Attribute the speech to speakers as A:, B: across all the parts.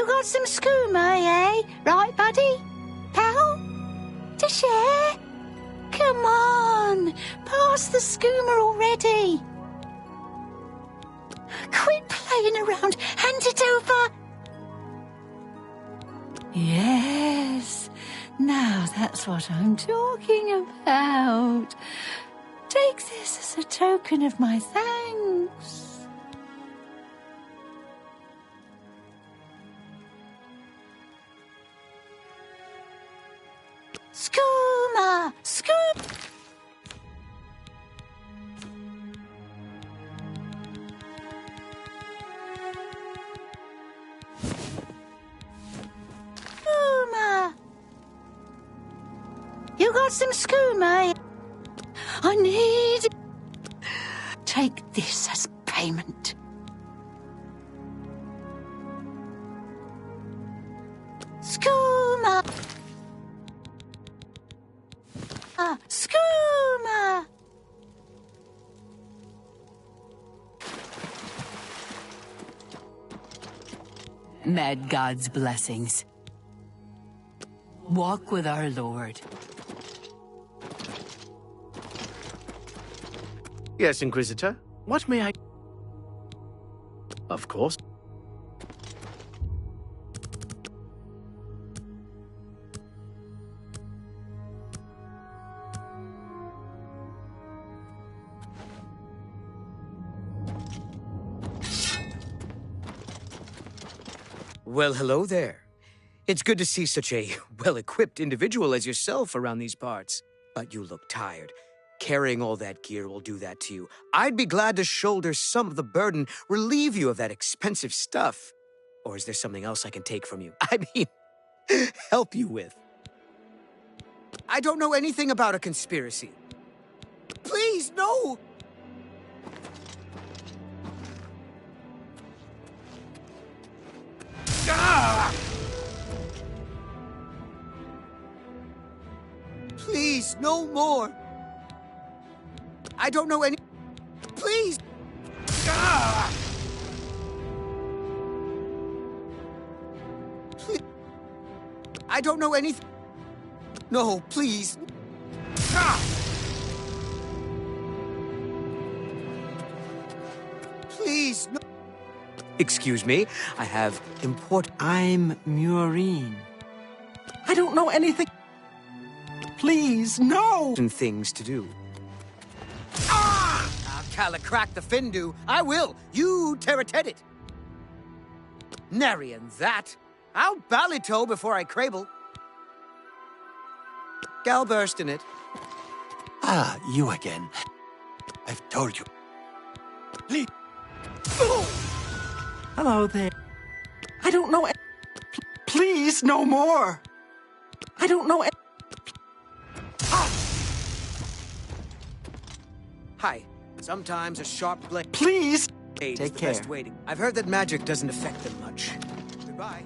A: got some skooma, eh? Right, buddy? Pal? To share? Come on, pass the skooma already. Quit playing around, hand it over. Yes, now that's what I'm talking about. Take this as a token of my thanks. Skooma! Skooma! Skooma! You got some skooma? I need... Take this as payment. Skooma! Skooma!
B: Mad God's blessings. Walk with our Lord.
C: Yes, Inquisitor. What may I... Of course.
D: Well, hello there. It's good to see such a well-equipped individual as yourself around these parts. But you look tired. Carrying all that gear will do that to you. I'd be glad to shoulder some of the burden, relieve you of that expensive stuff. Or is there something else I can take from you? I mean, help you with. I don't know anything about a conspiracy. Please, no! Ah! Please, no more. I don't know any... Please! Ah! Please. I don't know anything... No, please. Ah! Please, no... Excuse me, I have I'm Murine.
E: I don't know anything. Please, no!
D: Things to do. Ah! I'll calicrack the Findu. I will. You terrated it. Nary in that. I'll ballito before I crable. Gal burst in it.
E: Ah, you again. I've told you. Please. Hello there. I don't know. Please, no more. I don't know.
D: Hi. Sometimes a sharp blade.
E: Please.
D: Take
E: Take
D: the
E: care.
D: best waiting. I've heard that magic doesn't affect them much. Goodbye.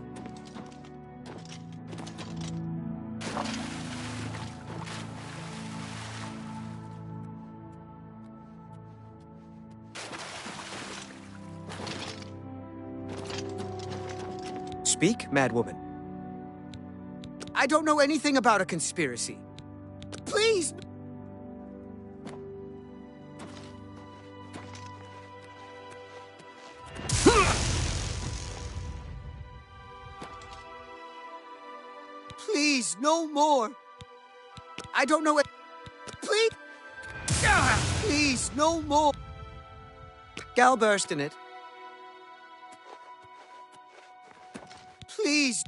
D: Speak, madwoman. I don't know anything about a conspiracy. Please! Please, no more. I don't know it. Please! Please, no more. Gal burst in it. Please.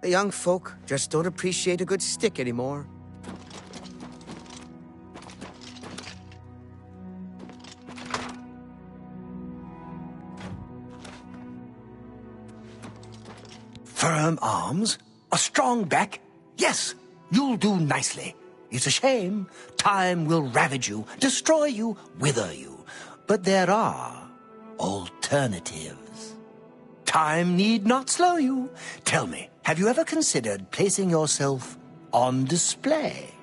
D: The young folk just don't appreciate a good stick anymore.
E: Firm arms, a strong back. Yes, you'll do nicely. It's a shame. Time will ravage you, destroy you, wither you. But there are alternatives. Time need not slow you. Tell me, have you ever considered placing yourself on display?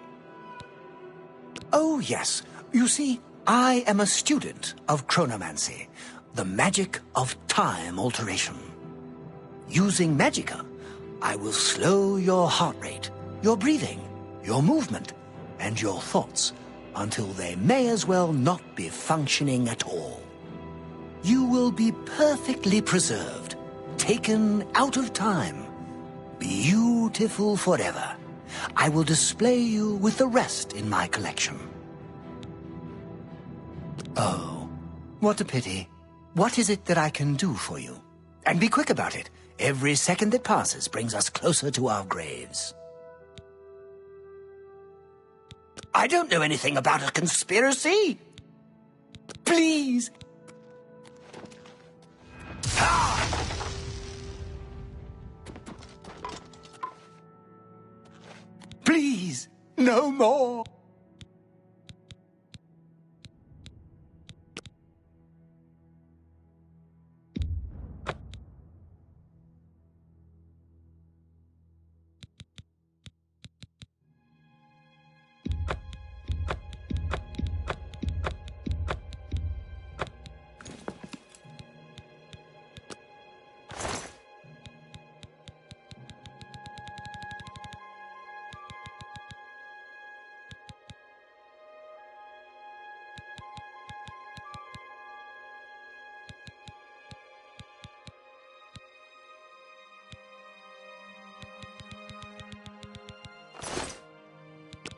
E: Oh, yes. You see, I am a student of chronomancy, the magic of time alteration. Using Magicka, I will slow your heart rate, your breathing, your movement, and your thoughts until they may as well not be functioning at all. You will be perfectly preserved, taken out of time, beautiful forever. I will display you with the rest in my collection. Oh, what a pity. What is it that I can do for you? And be quick about it. Every second that passes brings us closer to our graves. I don't know anything about a conspiracy. Please. Ah! Please, no more.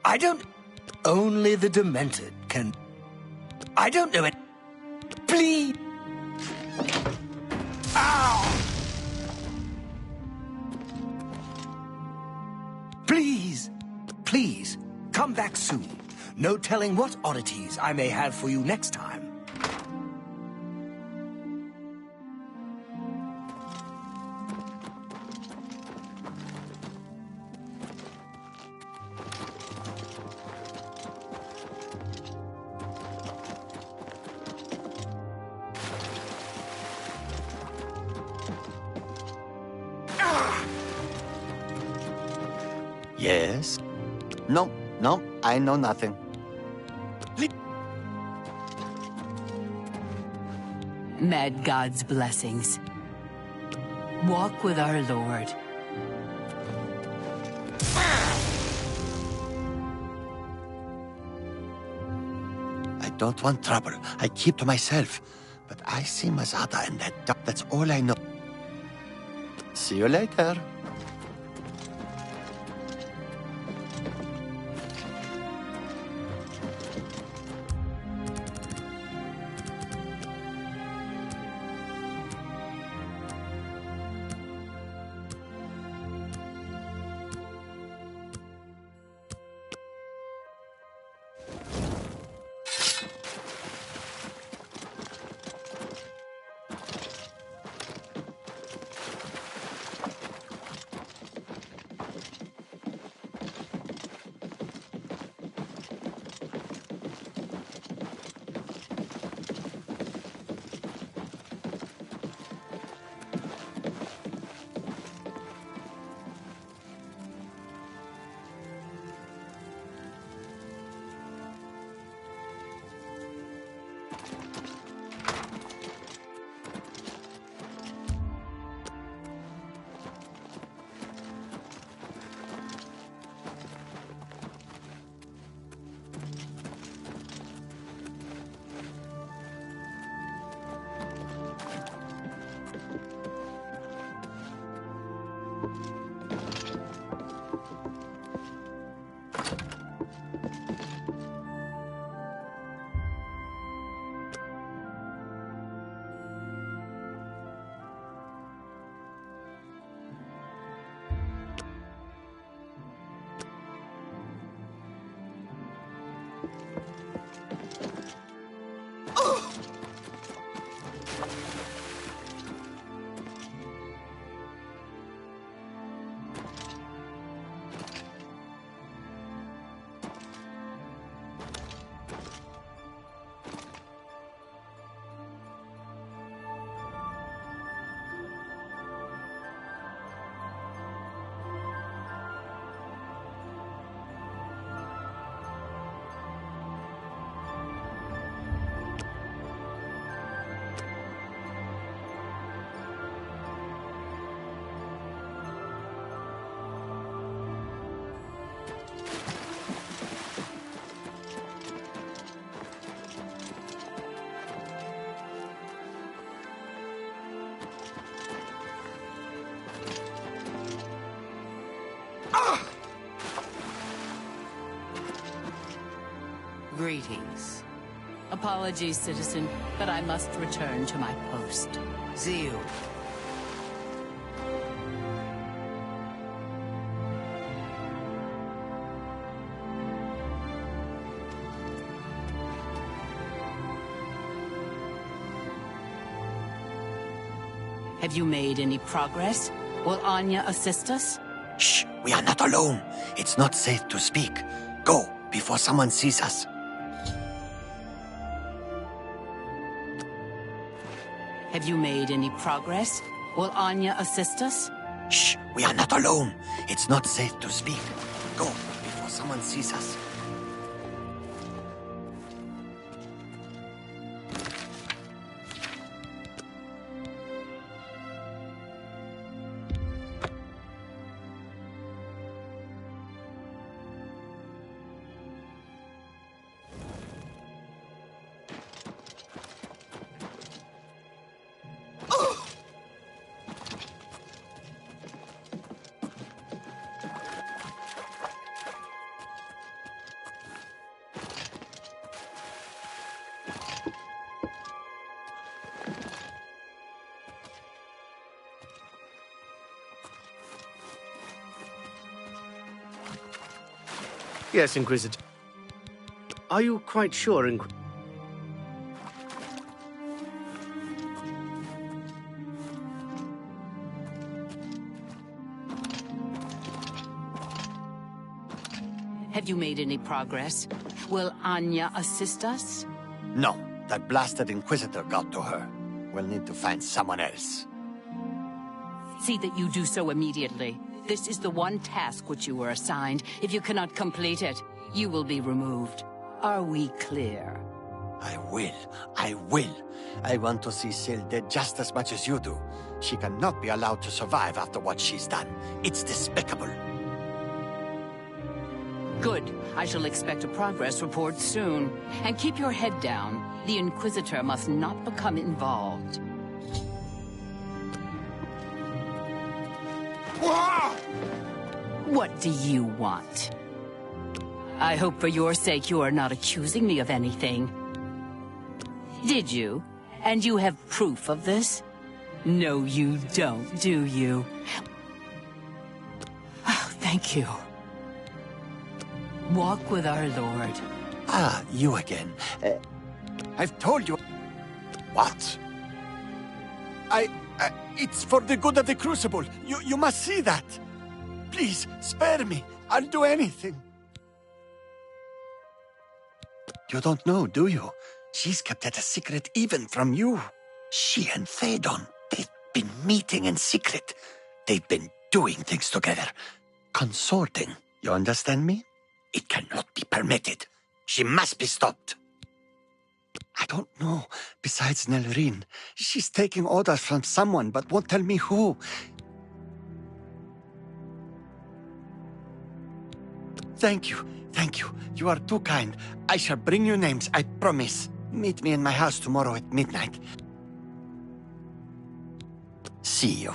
E: I don't... Only the Demented can... I don't know it. Please! Ow! Please! Please, come back soon. No telling what oddities I may have for you next time.
F: Yes? No, I know nothing.
B: Mad God's blessings. Walk with our Lord.
F: I don't want trouble. I keep to myself. But I see Mazada and that duck. That's all I know. See you later.
B: Greetings. Apologies, citizen, but I must return to my post. See you. Have you made any progress? Will Anya assist us?
F: Shh, we are not alone. It's not safe to speak. Go, before someone sees us.
B: Have you made any progress? Will Anya assist us?
F: Shh, we are not alone. It's not safe to speak. Go, before someone sees us.
C: Yes, Inquisitor. Are you quite sure,
B: Have you made any progress? Will Anya assist us?
F: No, that blasted Inquisitor got to her. We'll need to find someone else.
B: See that you do so immediately. This is the one task which you were assigned. If you cannot complete it, you will be removed. Are we clear?
F: I will. I will. I want to see Sil dead just as much as you do. She cannot be allowed to survive after what she's done. It's despicable.
B: Good. I shall expect a progress report soon. And keep your head down. The Inquisitor must not become involved. What do you want? I hope for your sake you are not accusing me of anything. Did you? And you have proof of this? No, you don't, do you? Oh, thank you. Walk with our Lord.
F: Ah, you again. I've told you. What? It's for the good of the Crucible. You must see that. Please, spare me. I'll do anything. You don't know, do you? She's kept it a secret even from you. She and Phaedon, they've been meeting in secret. They've been doing things together. Consorting. You understand me? It cannot be permitted. She must be stopped. I don't know. Besides Nelrine, she's taking orders from someone, but won't tell me who. Thank you. Thank you. You are too kind. I shall bring you names, I promise. Meet me in my house tomorrow at midnight. See you.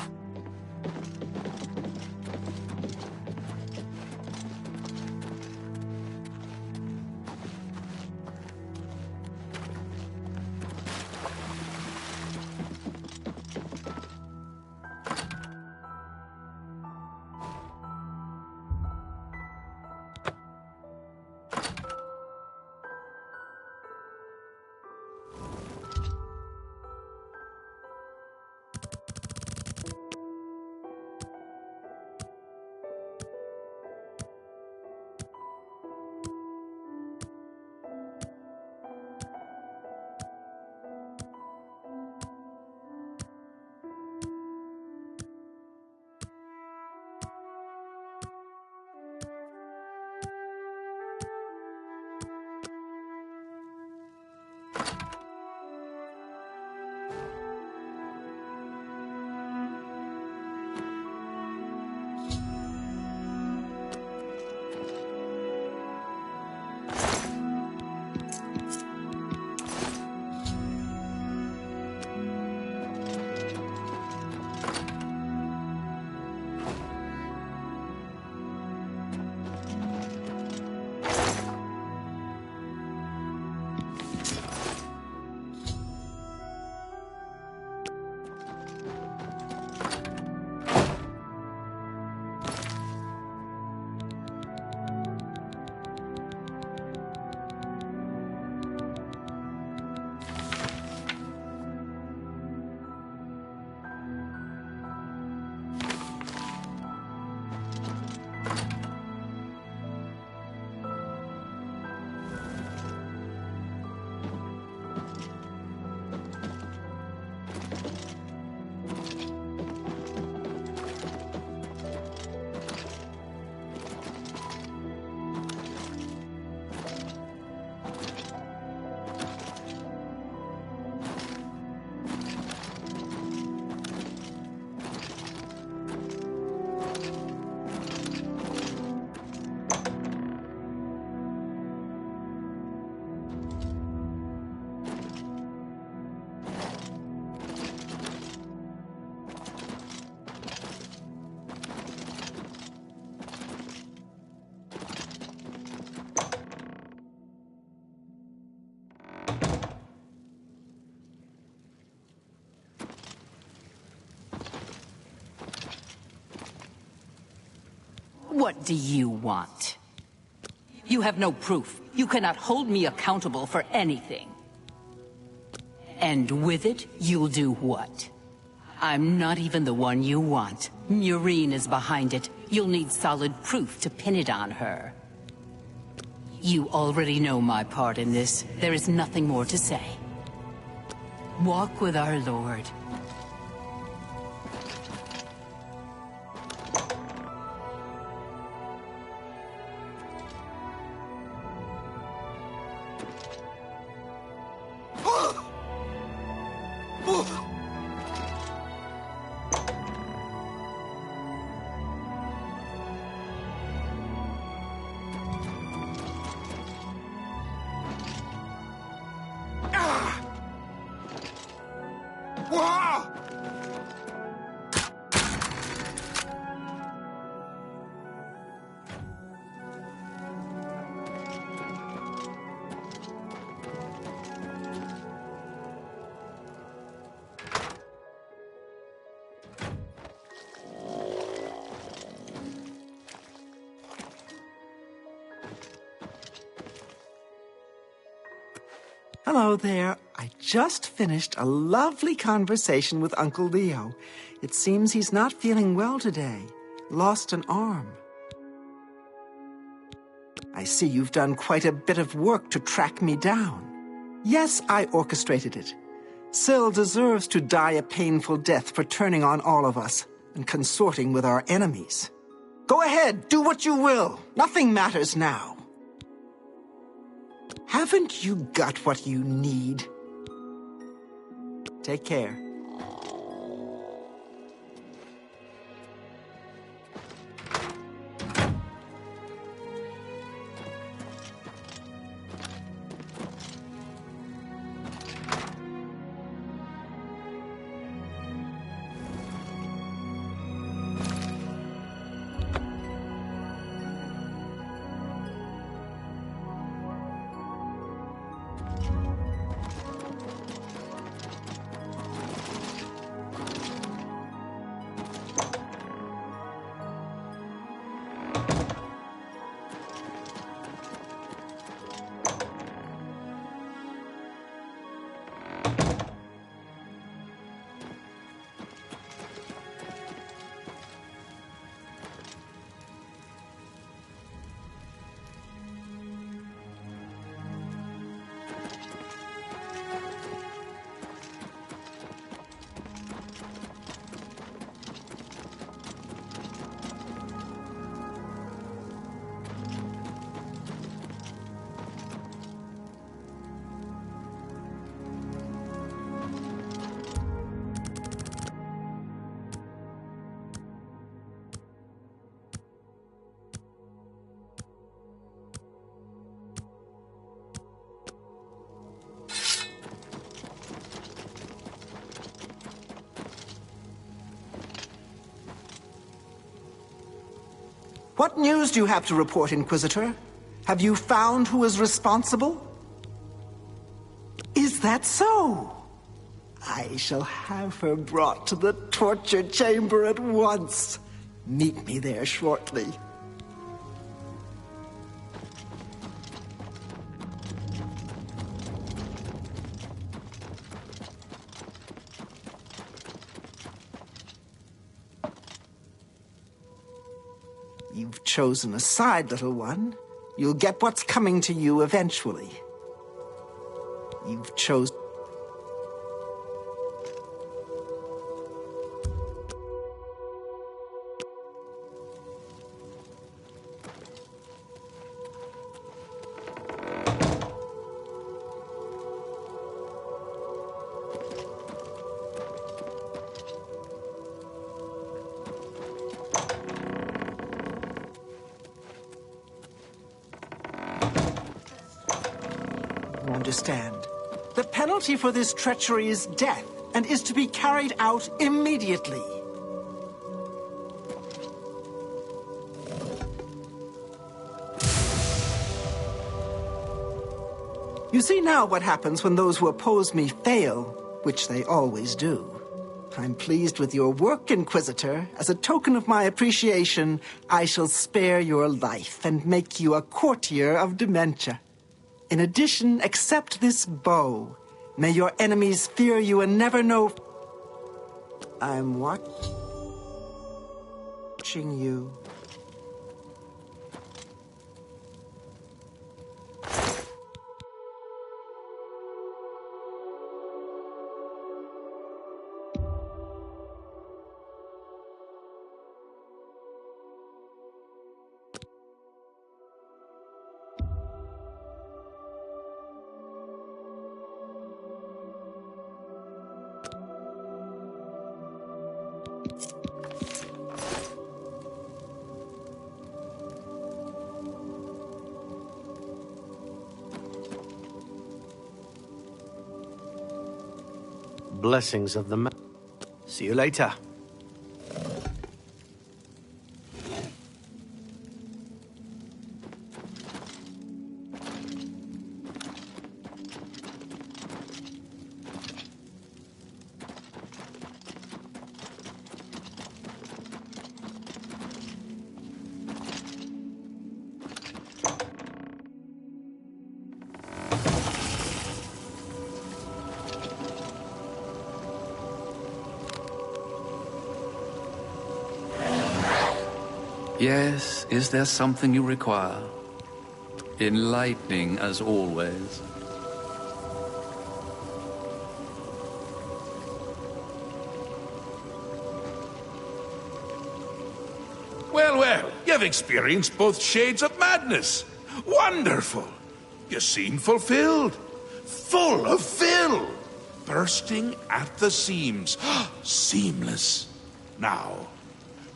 B: What do you want? You have no proof. You cannot hold me accountable for anything. And with it, you'll do what? I'm not even the one you want. Murine is behind it. You'll need solid proof to pin it on her. You already know my part in this. There is nothing more to say. Walk with our Lord.
G: Hello there. I just finished a lovely conversation with Uncle Leo. It seems he's not feeling well today. Lost an arm. I see you've done quite a bit of work to track me down. Yes, I orchestrated it. Syl deserves to die a painful death for turning on all of us and consorting with our enemies. Go ahead, do what you will. Nothing matters now. Haven't you got what you need? Take care. What news do you have to report, Inquisitor? Have you found who is responsible? Is that so? I shall have her brought to the torture chamber at once. Meet me there shortly. You've chosen a side, little one. You'll get what's coming to you eventually. You've chosen... Understand. The penalty for this treachery is death, and is to be carried out immediately. You see now what happens when those who oppose me fail, which they always do. I'm pleased with your work, Inquisitor. As a token of my appreciation, I shall spare your life and make you a courtier of Dementia. In addition, accept this bow. May your enemies fear you and never know... I'm watching you.
C: Blessings of the See you later.
H: Yes, is there something you require? Enlightening as always.
I: Well, well, you've experienced both shades of madness. Wonderful! You seem fulfilled. Full of fill. Bursting at the seams. Seamless. Now,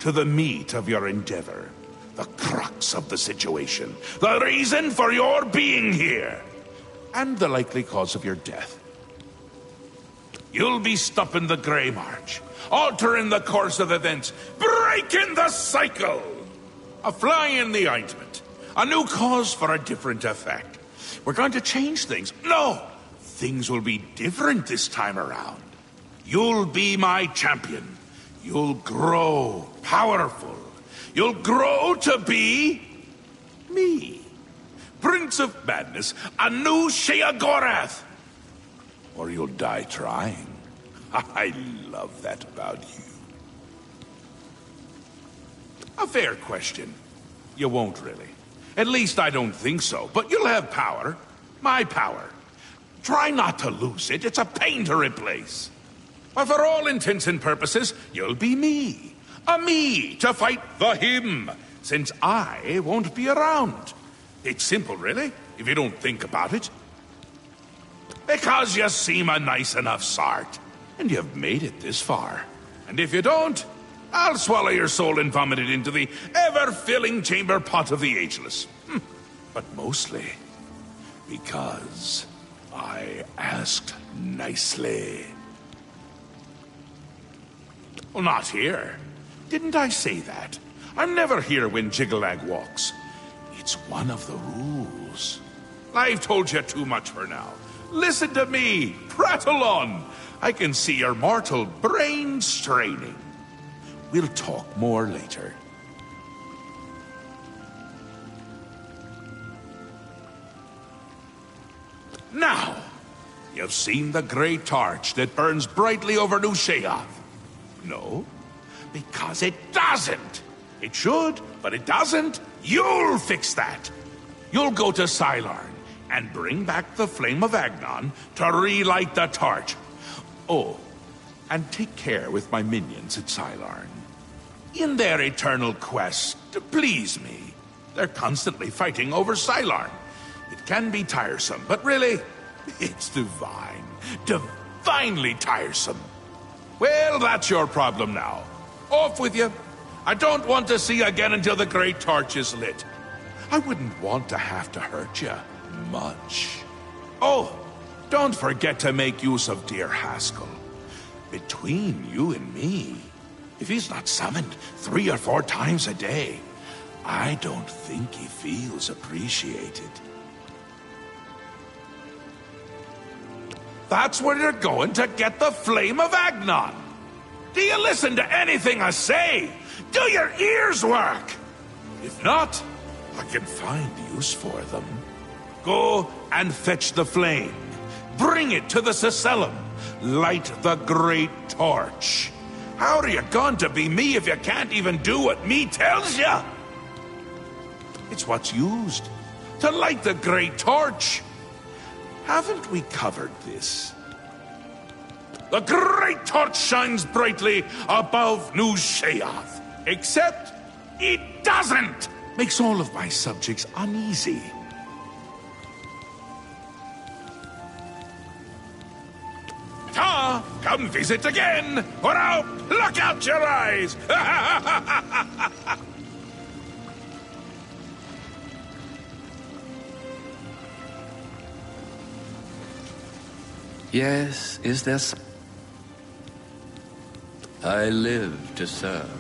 I: to the meat of your endeavor. The crux of the situation. The reason for your being here. And the likely cause of your death. You'll be stopping the Grey March. Altering the course of events. Breaking the cycle. A fly in the ointment. A new cause for a different effect. We're going to change things. No! Things will be different this time around. You'll be my champion. You'll grow powerful. You'll grow to be... me. Prince of Madness, a new Sheogorath. Or you'll die trying. I love that about you. A fair question. You won't really. At least I don't think so. But you'll have power. My power. Try not to lose it. It's a pain to replace. But for all intents and purposes, you'll be me. A me to fight the him, since I won't be around. It's simple, really, if you don't think about it. Because you seem a nice enough sort, and you've made it this far. And if you don't, I'll swallow your soul and vomit it into the ever-filling chamber pot of the ageless. But mostly because I asked nicely. Well, not here. Didn't I say that? I'm never here when Jiggalag walks. It's one of the rules. I've told you too much for now. Listen to me. Prattle on. I can see your mortal brain straining. We'll talk more later. Now, you've seen the great torch that burns brightly over New Sheoth. No, because it doesn't. It should, but it doesn't. You'll fix that. You'll go to Sylarn and bring back the flame of Agnon to relight the torch. Oh, and take care with my minions at Sylarn. In their eternal quest to please me, they're constantly fighting over Sylarn. It can be tiresome, but really, it's divine. Divinely tiresome. Well, that's your problem now. Off with you. I don't want to see you again until the great torch is lit. I wouldn't want to have to hurt you much. Oh, don't forget to make use of dear Haskell. Between you and me, if he's not summoned 3 or 4 times a day, I don't think he feels appreciated. That's where you're going to get the flame of Agnon. Do you listen to anything I say? Do your ears work? If not, I can find use for them. Go and fetch the flame. Bring it to the Cecellum. Light the great torch. How are you going to be me if you can't even do what me tells you? It's what's used to light the great torch. Haven't we covered this? The great torch shines brightly above New Sheath. Except it doesn't. Makes all of my subjects uneasy. Ta! Come visit again, or I'll pluck out your eyes!
H: Yes, is there I live to serve.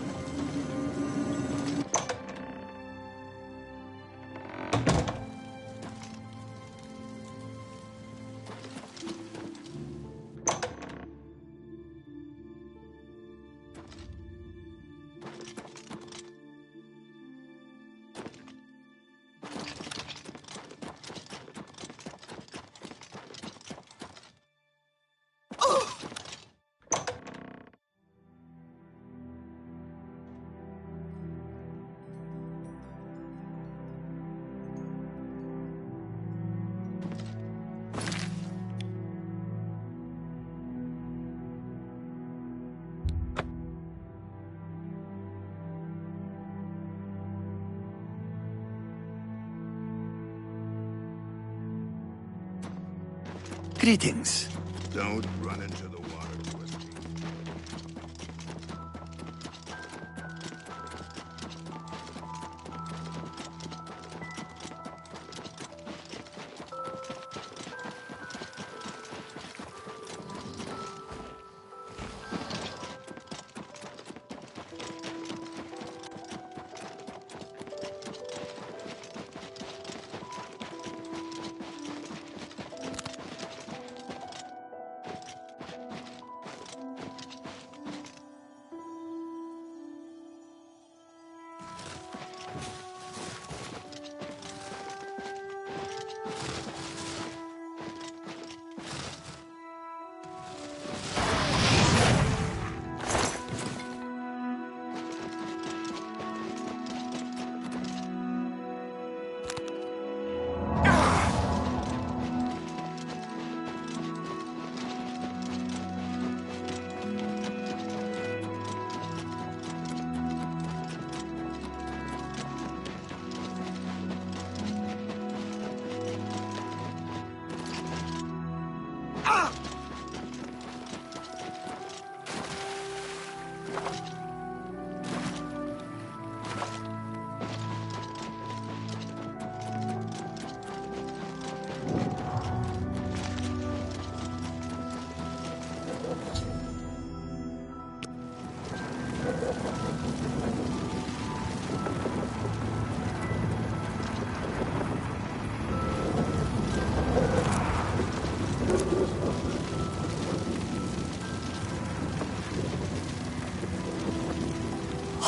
F: Greetings.
I: Don't run into the water, Twisty.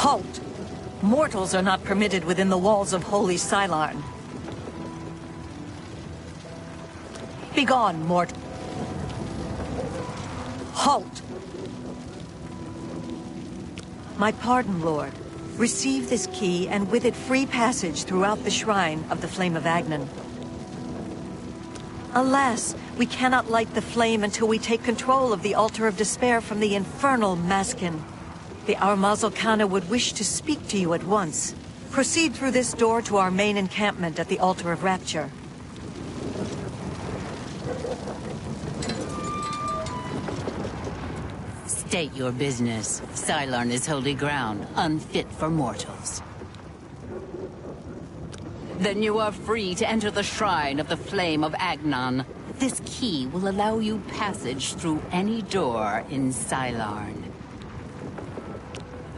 J: Halt! Mortals are not permitted within the walls of Holy Sylarn. Begone, mortal. Halt! My pardon, Lord. Receive this key, and with it free passage throughout the shrine of the Flame of Agnon. Alas, we cannot light the flame until we take control of the Altar of Despair from the infernal Maskin. The Armazal would wish to speak to you at once. Proceed through this door to our main encampment at the Altar of Rapture.
B: State your business. Sylarn is holy ground, unfit for mortals. Then you are free to enter the shrine of the Flame of Agnon. This key will allow you passage through any door in Sylarn.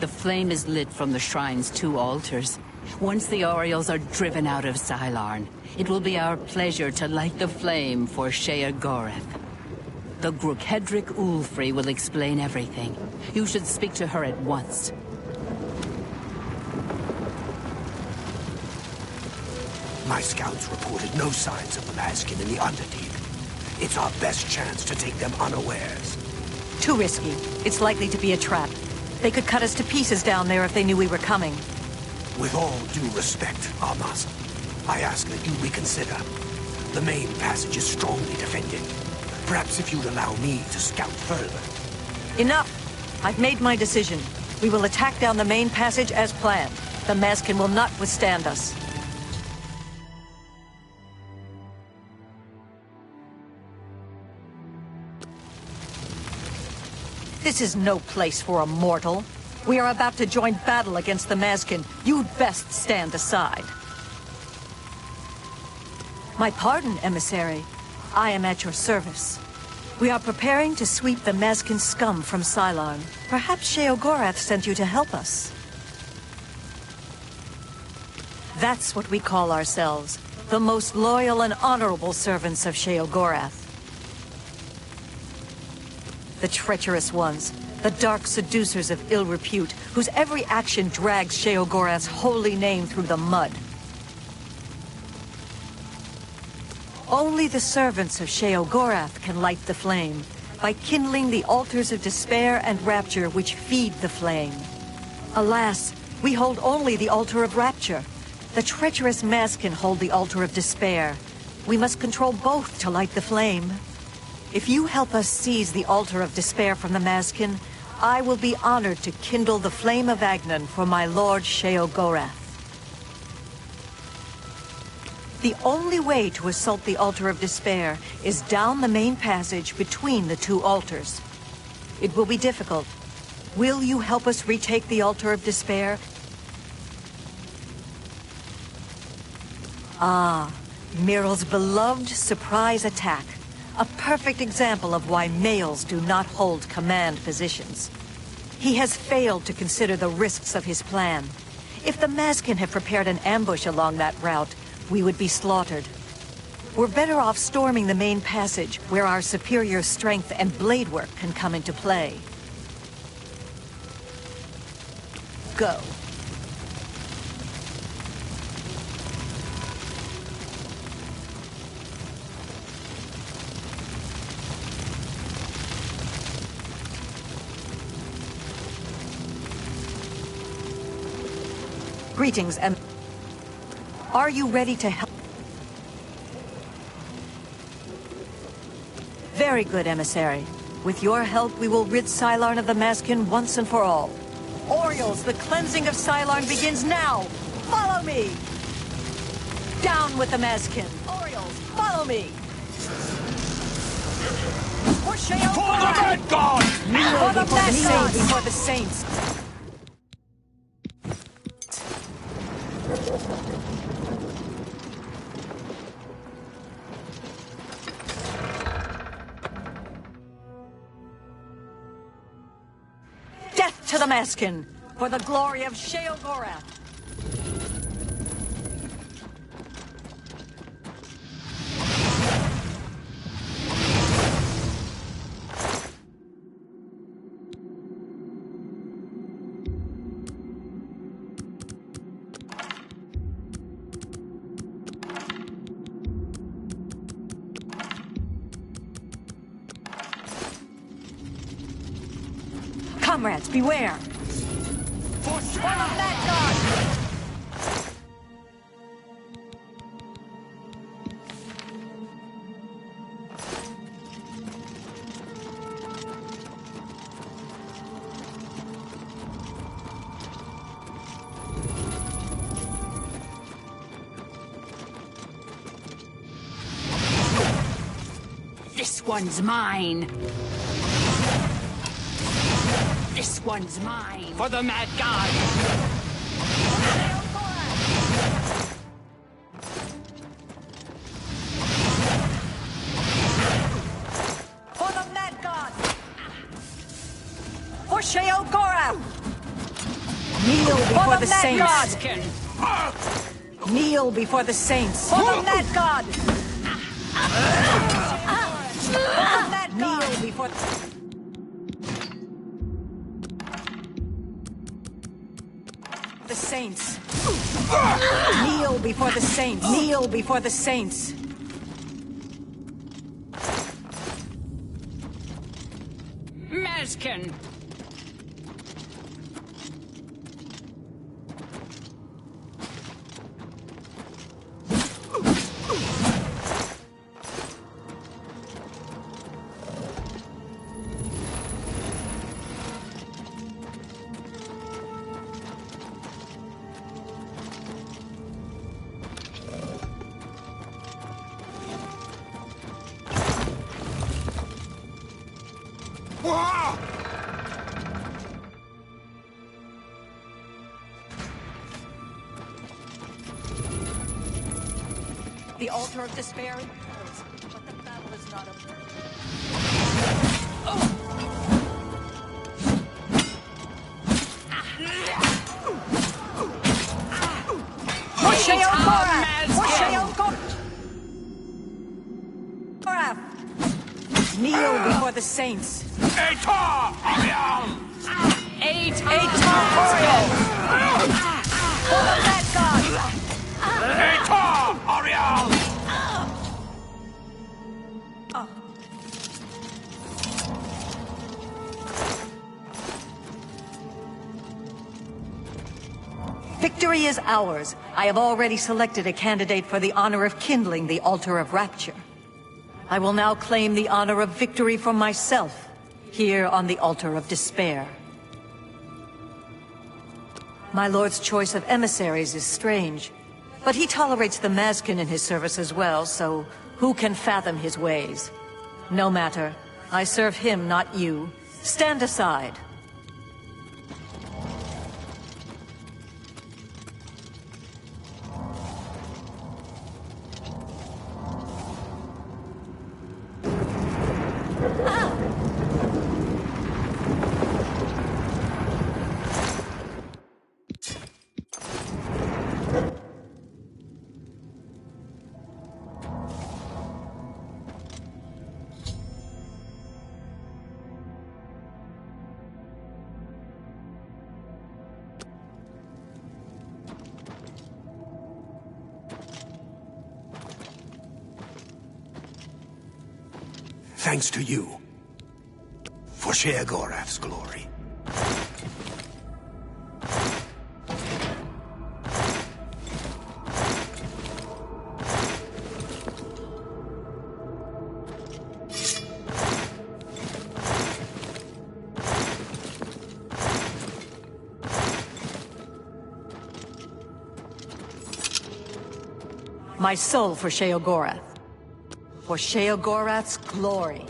B: The flame is lit from the shrine's 2 altars. Once the Orioles are driven out of Sylarn, it will be our pleasure to light the flame for Sheagoreth. The Grukedric Ulfri will explain everything. You should speak to her at once.
E: My scouts reported no signs of the Maskin in the Underdeep. It's our best chance to take them unawares.
J: Too risky. It's likely to be a trap. They could cut us to pieces down there if they knew we were coming.
E: With all due respect, Armas, I ask that you reconsider. The main passage is strongly defended. Perhaps if you'd allow me to scout further.
J: Enough! I've made my decision. We will attack down the main passage as planned. The Maskin will not withstand us. This is no place for a mortal. We are about to join battle against the Maskin. You'd best stand aside. My pardon, Emissary. I am at your service. We are preparing to sweep the Maskin scum from Cylon. Perhaps Sheogorath sent you to help us. That's what we call ourselves. The most loyal and honorable servants of Sheogorath. The treacherous ones, the dark seducers of ill repute, whose every action drags Sheogorath's holy name through the mud. Only the servants of Sheogorath can light the flame, by kindling the altars of despair and rapture which feed the flame. Alas, we hold only the altar of rapture. The treacherous Maskin hold the altar of despair. We must control both to light the flame. If you help us seize the altar of despair from the Maskin, I will be honored to kindle the flame of Agnon for my lord Sheogorath. The only way to assault the altar of despair is down the main passage between the two altars. It will be difficult. Will you help us retake the altar of despair? Ah, Miral's beloved surprise attack. A perfect example of why males do not hold command positions. He has failed to consider the risks of his plan. If the Maskin had prepared an ambush along that route, we would be slaughtered. We're better off storming the main passage, where our superior strength and blade work can come into play. Go. Greetings, and are you ready to help? Very good, Emissary. With your help, we will rid Cylon of the Maskin once and for all. Orioles, the cleansing of Cylon begins now! Follow me! Down with the Maskin! Orioles, follow me! For the Red God! For the Red God! Before the Saints! Death to the Maskin, for the glory of Sheogorath! Comrades, beware! For the Mad God!
B: This one's mine! This one's mine! For the Mad God!
J: For the Mad God! For Sheogorath! Kneel before the Saints! Kneel before the Saints! For the Mad God! Kneel before the saints. Kneel before the saints. Kneel before the saints.
B: Maskin!
J: The altar of despair falls, but the battle is not over. Kneel before the saints.
I: Etar Oriel!
J: Etar Oriel! Follow that god!
I: Etar Oriel!
J: Victory is ours. I have already selected a candidate for the honor of kindling the altar of rapture. I will now claim the honor of victory for myself, here on the altar of despair. My lord's choice of emissaries is strange, but he tolerates the Maskin in his service as well, so who can fathom his ways? No matter. I serve him, not you. Stand aside.
E: Thanks to you. For Sheogorath's glory.
J: My soul for Sheogorath. For Sheogorath's glory.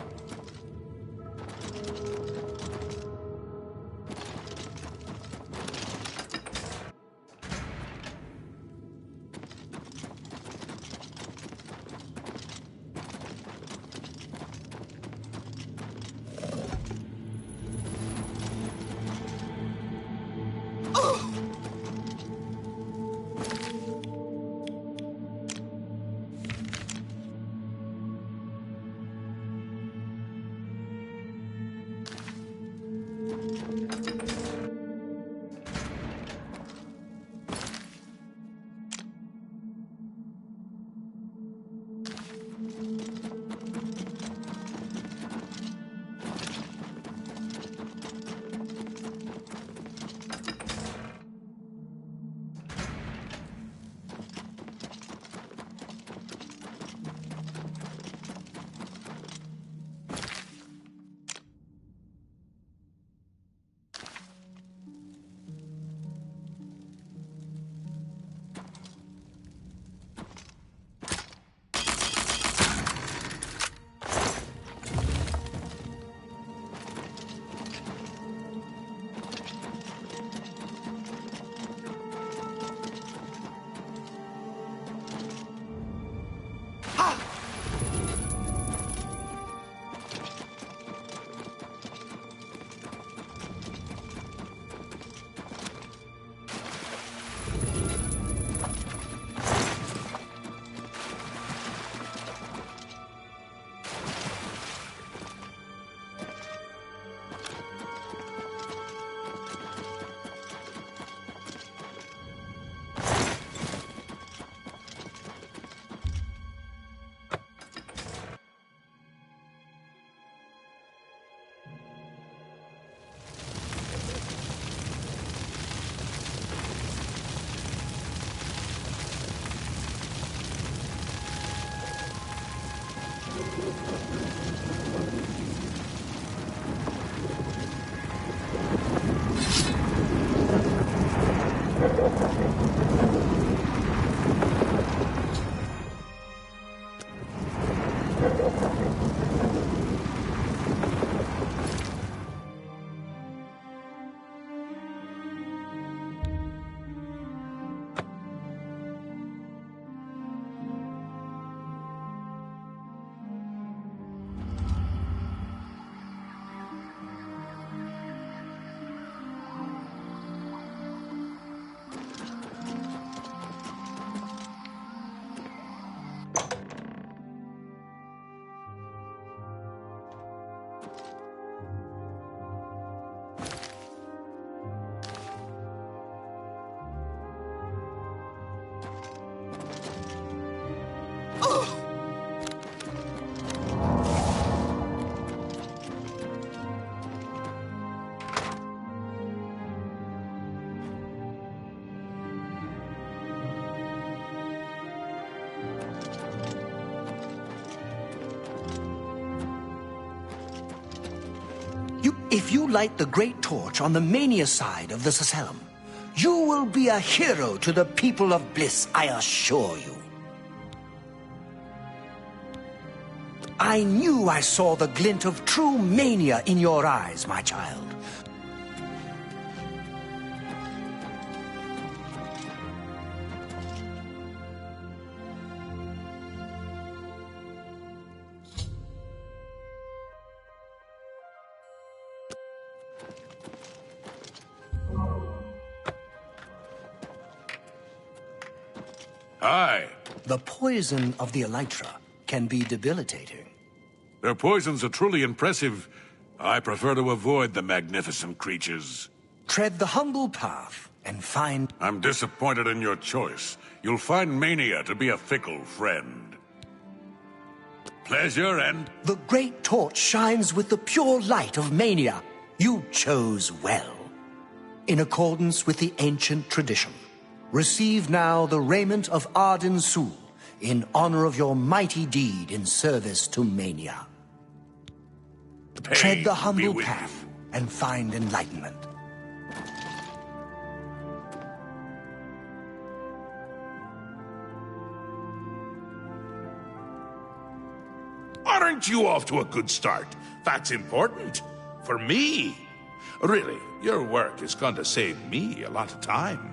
E: If you light the great torch on the Mania side of the Accession, you will be a hero to the people of Bliss, I assure you. I knew I saw the glint of true mania in your eyes, my child.
I: Aye.
E: The poison of the elytra can be debilitating.
I: Their poisons are truly impressive. I prefer to avoid the magnificent creatures.
E: Tread the humble path and find...
I: I'm disappointed in your choice. You'll find Mania to be a fickle friend. Pleasure and...
E: The great torch shines with the pure light of Mania. You chose well. In accordance with the ancient tradition, receive now the raiment of Arden Sul in honor of your mighty deed in service to Mania. Tread the humble path and find enlightenment.
I: Aren't you off to a good start? That's important. For me. Really, your work is going to save me a lot of time.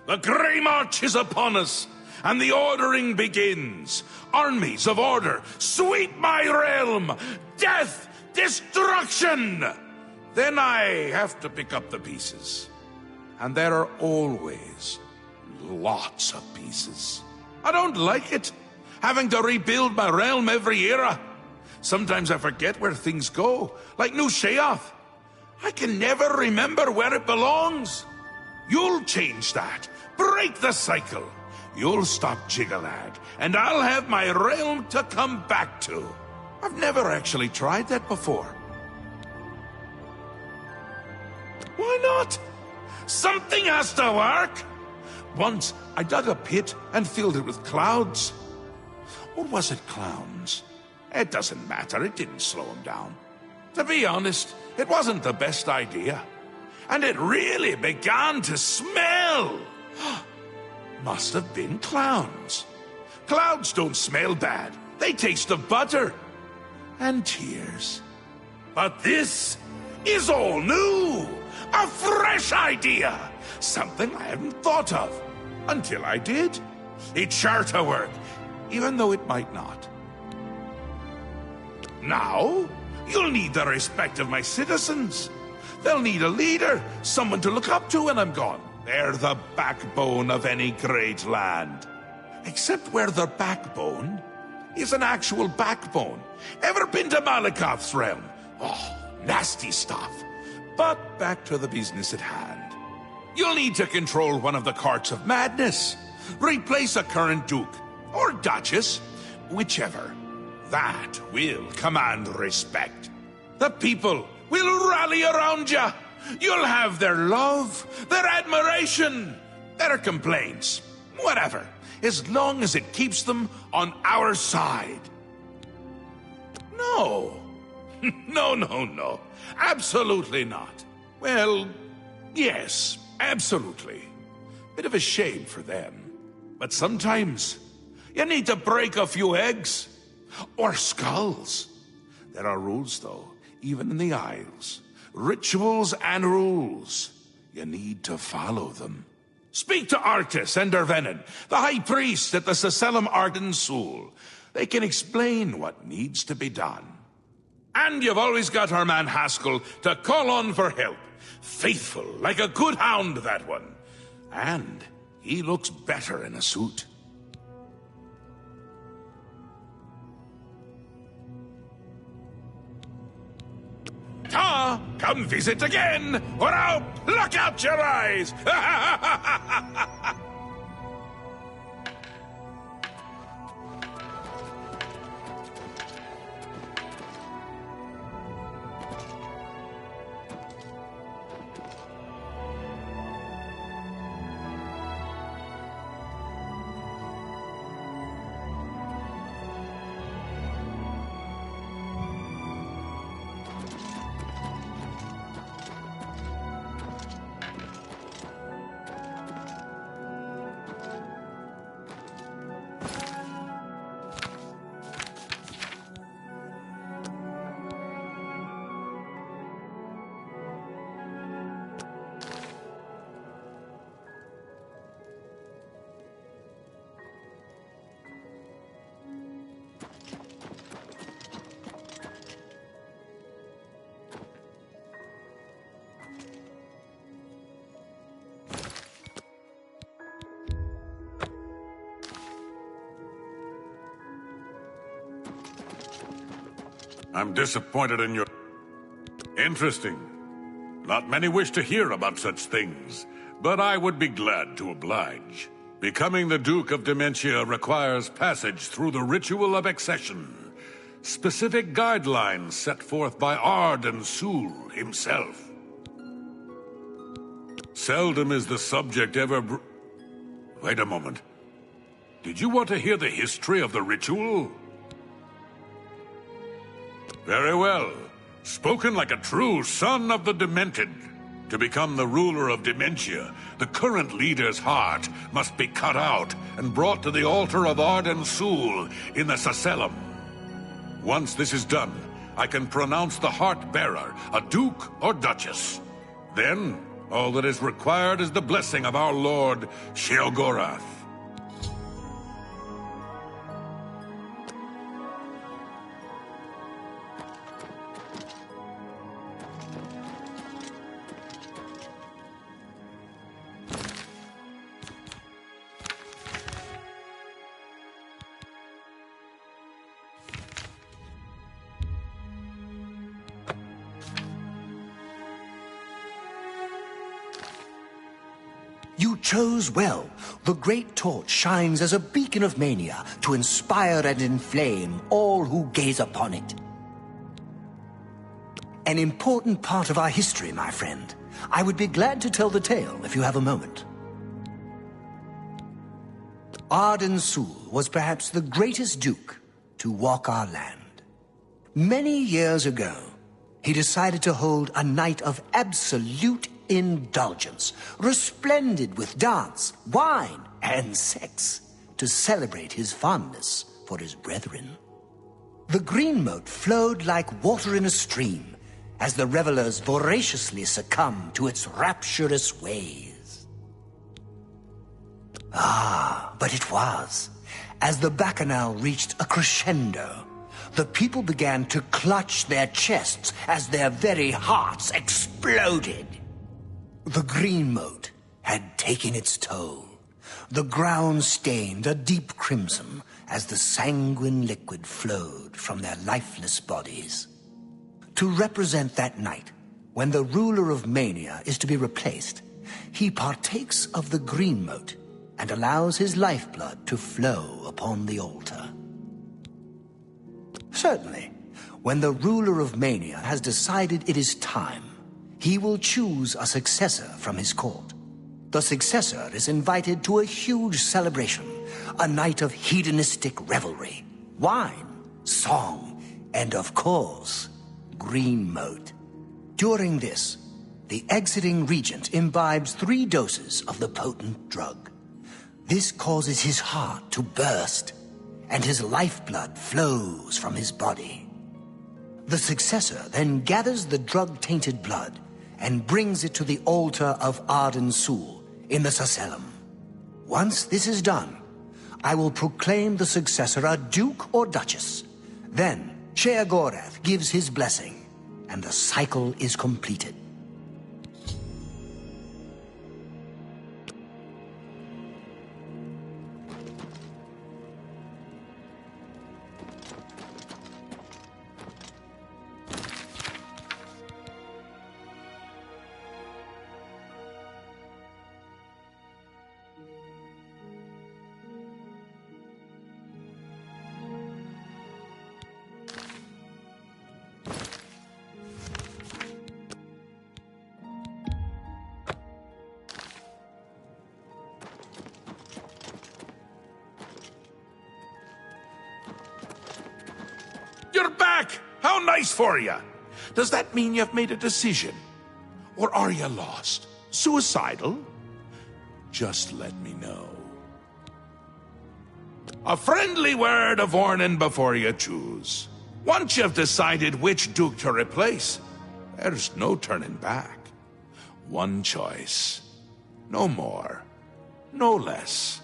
I: The Grey March is upon us, and the ordering begins. Armies of order, sweep my realm! Death! Destruction! Then I have to pick up the pieces. And there are always lots of pieces. I don't like it, having to rebuild my realm every era. Sometimes I forget where things go, like New Sheoth. I can never remember where it belongs. You'll change that. Break the cycle. You'll stop Jiggalad, and I'll have my realm to come back to. I've never actually tried that before. Why not? Something has to work. Once, I dug a pit and filled it with clouds. Or was it clowns? It doesn't matter, it didn't slow him down. To be honest, it wasn't the best idea. And it really began to smell. Must have been clowns. Clouds don't smell bad. They taste of butter. And tears. But this is all new. A fresh idea. Something I hadn't thought of. Until I did. It's sure to work. Even though it might not. Now, you'll need the respect of my citizens. They'll need a leader, someone to look up to when I'm gone. They're the backbone of any great land. Except where their backbone is an actual backbone. Ever been to Malakoth's realm? Oh, nasty stuff. But back to the business at hand. You'll need to control one of the courts of madness. Replace a current duke, or duchess, whichever. That will command respect. The people will rally around you. You'll have their love, their admiration, their complaints. Whatever, as long as it keeps them on our side. No. No. Absolutely not. Well, yes, absolutely. Bit of a shame for them. But sometimes you need to break a few eggs. Or skulls. There are rules, though, even in the Isles. Rituals and rules. You need to follow them. Speak to Artis and Dervenin, the High Priest at the Sacellum Arden Sul. They can explain what needs to be done. And you've always got our man Haskell to call on for help. Faithful, like a good hound, that one. And he looks better in a suit. Ta, come visit again, or I'll pluck out your eyes!
K: I'm disappointed in your... Interesting. Not many wish to hear about such things, but I would be glad to oblige. Becoming the Duke of Dementia requires passage through the ritual of accession. Specific guidelines set forth by Arden Sul himself. Seldom is the subject ever... Wait a moment. Did you want to hear the history of the ritual? Very well. Spoken like a true son of the Demented. To become the ruler of Dementia, the current leader's heart must be cut out and brought to the altar of Arden Sul in the Sacellum. Once this is done, I can pronounce the heart-bearer a duke or duchess. Then, all that is required is the blessing of our Lord Sheogorath.
E: You chose well. The great torch shines as a beacon of Mania to inspire and inflame all who gaze upon it. An important part of our history, my friend. I would be glad to tell the tale if you have a moment. Arden Sul was perhaps the greatest duke to walk our land. Many years ago, he decided to hold a night of absolute indulgence, resplendent with dance, wine, and sex, to celebrate his fondness for his brethren. The green moat flowed like water in a stream, as the revelers voraciously succumbed to its rapturous ways. But it was, as the bacchanal reached a crescendo, the people began to clutch their chests as their very hearts exploded. The green moat had taken its toll. The ground stained a deep crimson as the sanguine liquid flowed from their lifeless bodies. To represent that night, when the ruler of Mania is to be replaced, he partakes of the green moat and allows his lifeblood to flow upon the altar. Certainly, when the ruler of Mania has decided it is time, he will choose a successor from his court. The successor is invited to a huge celebration, a night of hedonistic revelry, wine, song, and of course, green moat. During this, the exiting regent imbibes 3 doses of the potent drug. This causes his heart to burst, and his lifeblood flows from his body. The successor then gathers the drug-tainted blood and brings it to the altar of Arden Sul in the Sacellum. Once this is done, I will proclaim the successor a duke or duchess. Then Sheogorath gives his blessing, and the cycle is completed.
I: You're back! How nice for you! Does that mean you've made a decision? Or are you lost? Suicidal? Just let me know. A friendly word of warning before you choose. Once you've decided which duke to replace, there's no turning back. One choice. No more. No less.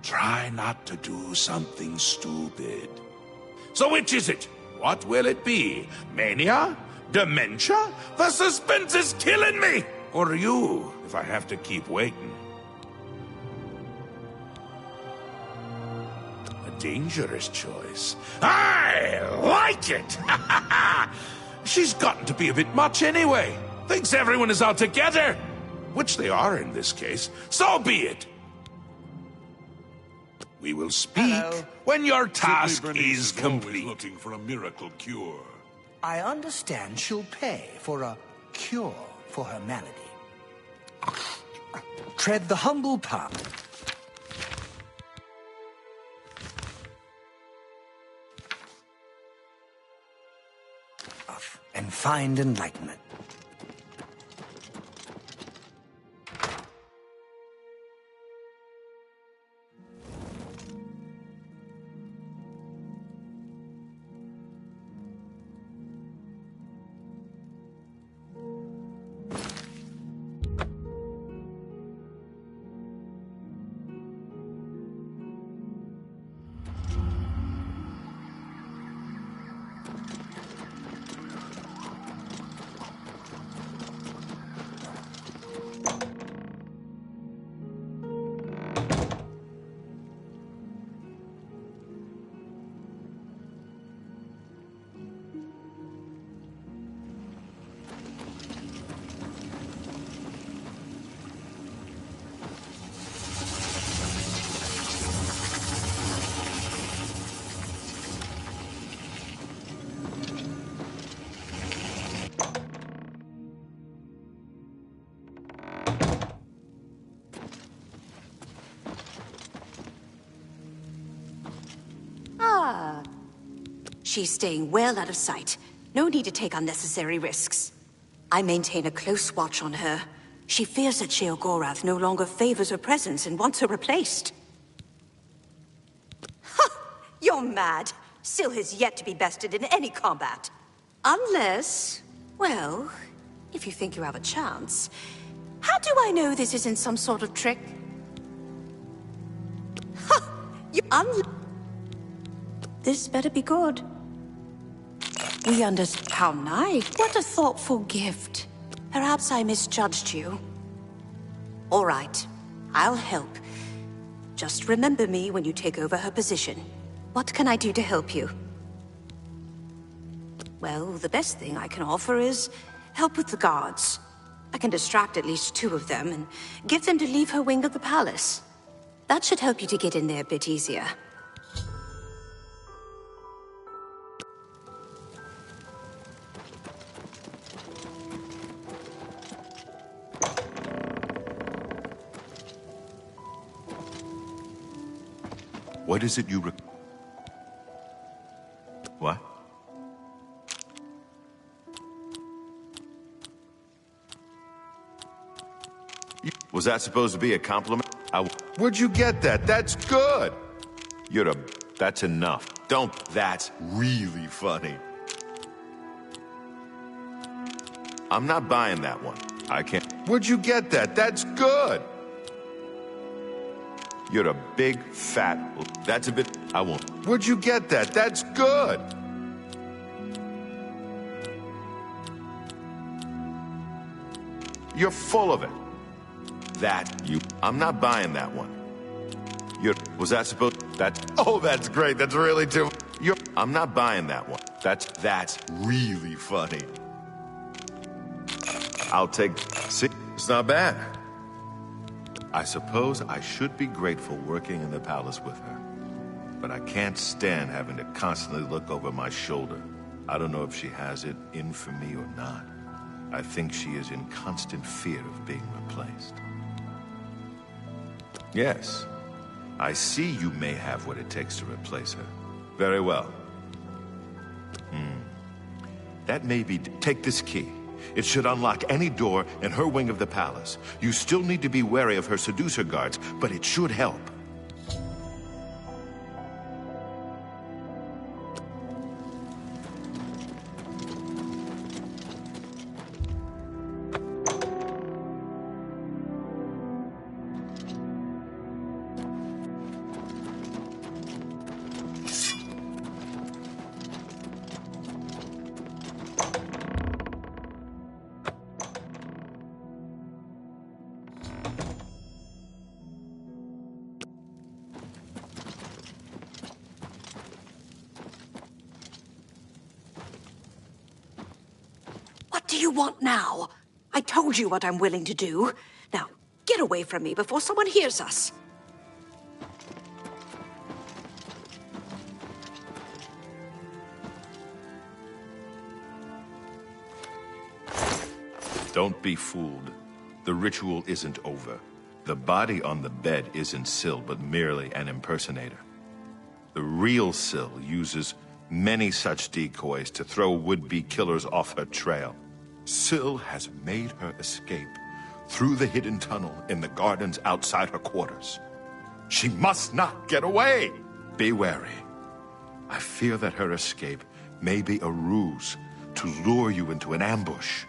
I: Try not to do something stupid. So which is it? What will it be? Mania? Dementia? The suspense is killing me! Or you, if I have to keep waiting. A dangerous choice. I like it! She's gotten to be a bit much anyway. Thinks everyone is out together. Which they are in this case. So be it. We will speak when your task is complete.
K: Looking for a miracle cure.
E: I understand she'll pay for a cure for her malady. Tread the humble path. And find enlightenment.
L: She's staying well out of sight. No need to take unnecessary risks. I maintain a close watch on her. She fears that Sheogorath no longer favors her presence and wants her replaced. Ha! You're mad. Syl has yet to be bested in any combat. Unless, well, if you think you have a chance. How do I know this isn't some sort of trick? Ha! This better be good. We understand. How nice. What a thoughtful gift. Perhaps I misjudged you. All right. I'll help. Just remember me when you take over her position. What can I do to help you? Well, the best thing I can offer is help with the guards. I can distract at least 2 of them and get them to leave her wing of the palace. That should help you to get in there a bit easier.
I: What is it you What? Was that supposed to be a compliment? Where'd you get that? That's good! That's enough. That's really funny. I'm not buying that one. I can't. Where'd you get that? That's good! You're a big, fat... That's a bit... I won't. Where'd you get that? That's good! You're full of it. I'm not buying that one. Was that supposed... Oh, that's great. That's really too... I'm not buying that one. That's really funny. I'll take... See, it's not bad. I suppose I should be grateful working in the palace with her. But I can't stand having to constantly look over my shoulder. I don't know if she has it in for me or not. I think she is in constant fear of being replaced. Yes, I see you may have what it takes to replace her. Very well. That may be... Take this key. It should unlock any door in her wing of the palace. You still need to be wary of her seducer guards, but it should help.
L: What do you want now? I told you what I'm willing to do. Now, get away from me before someone hears us.
I: Don't be fooled. The ritual isn't over. The body on the bed isn't Syl, but merely an impersonator. The real Syl uses many such decoys to throw would-be killers off her trail. Syl has made her escape through the hidden tunnel in the gardens outside her quarters. She must not get away! Be wary. I fear that her escape may be a ruse to lure you into an ambush.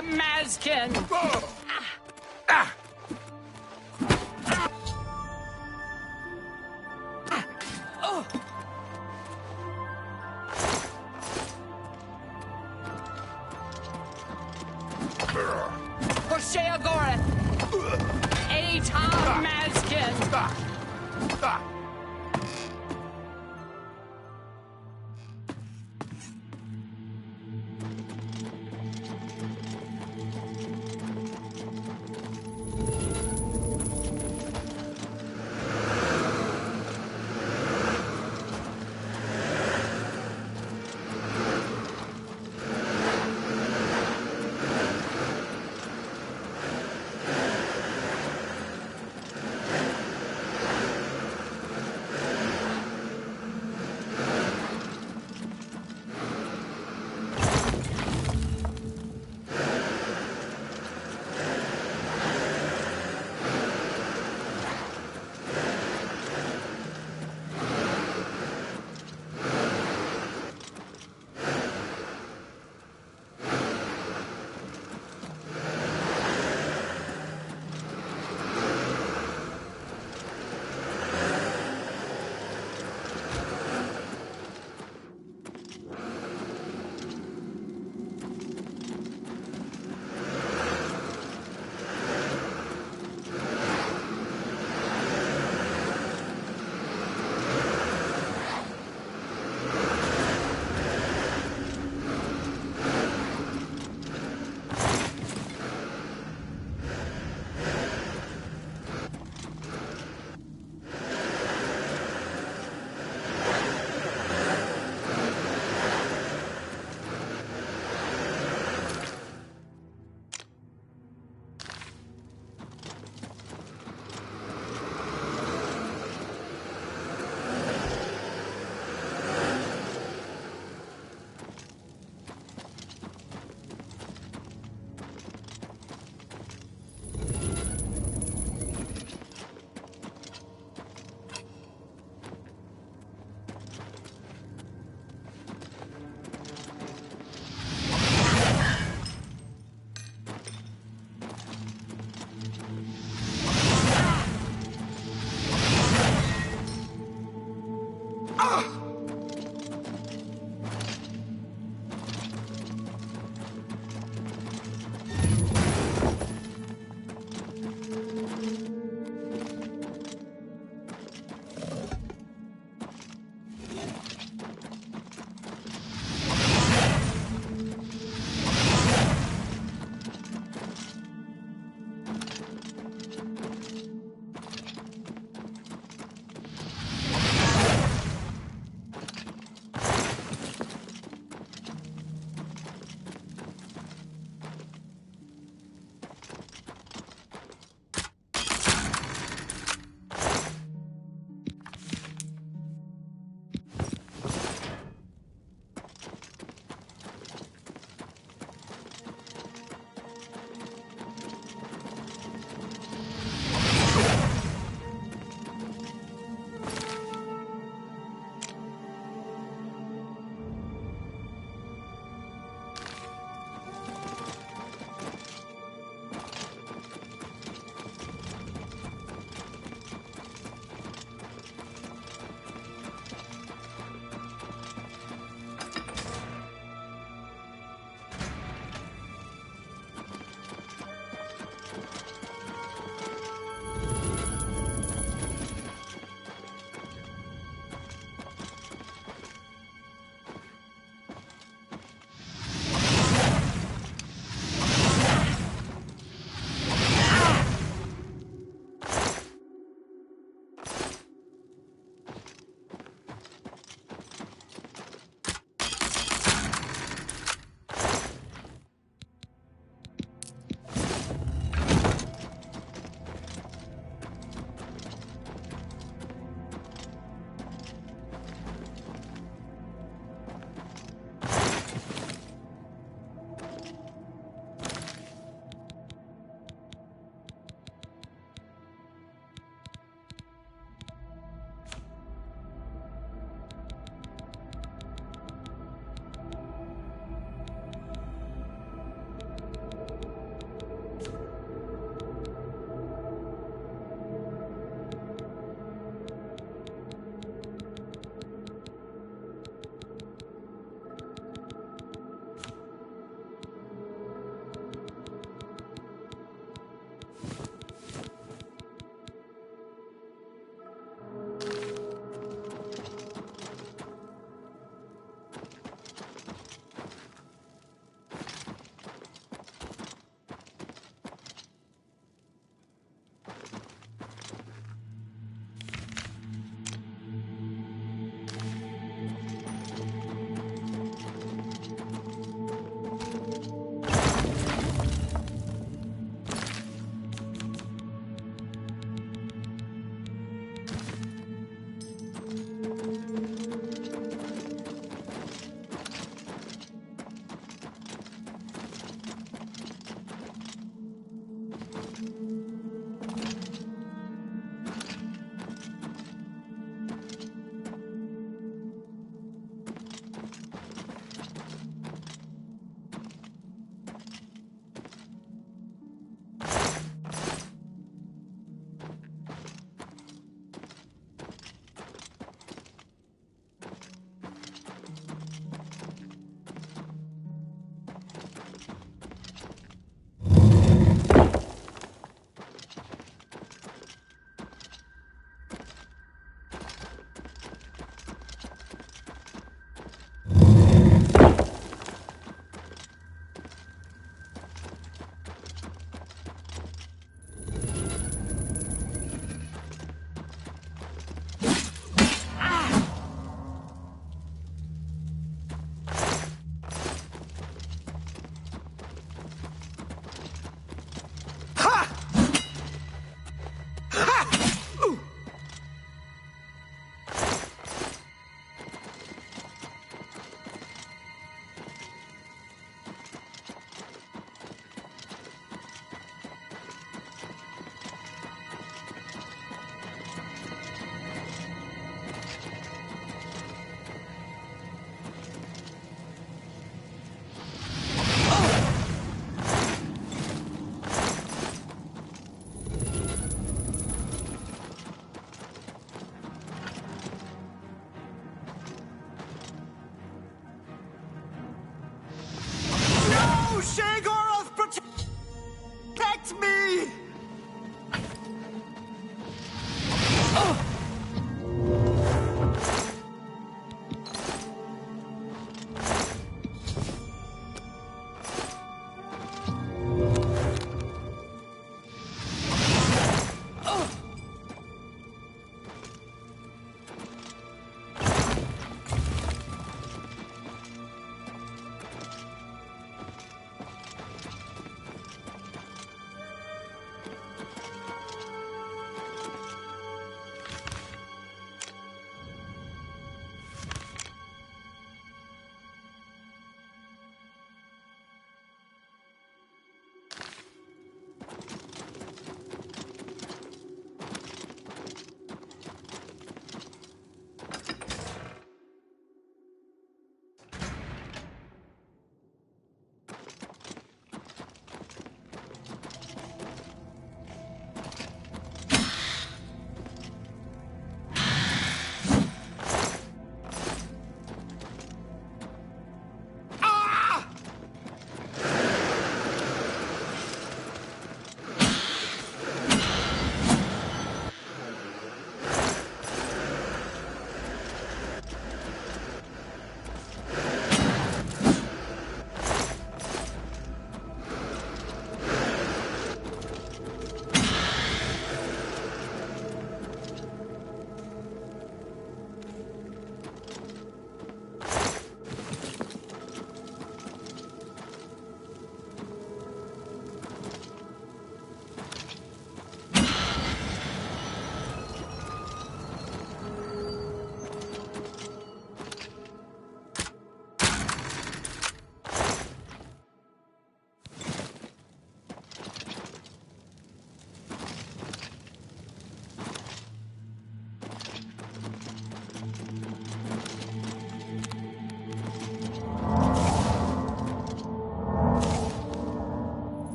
B: Mazkin!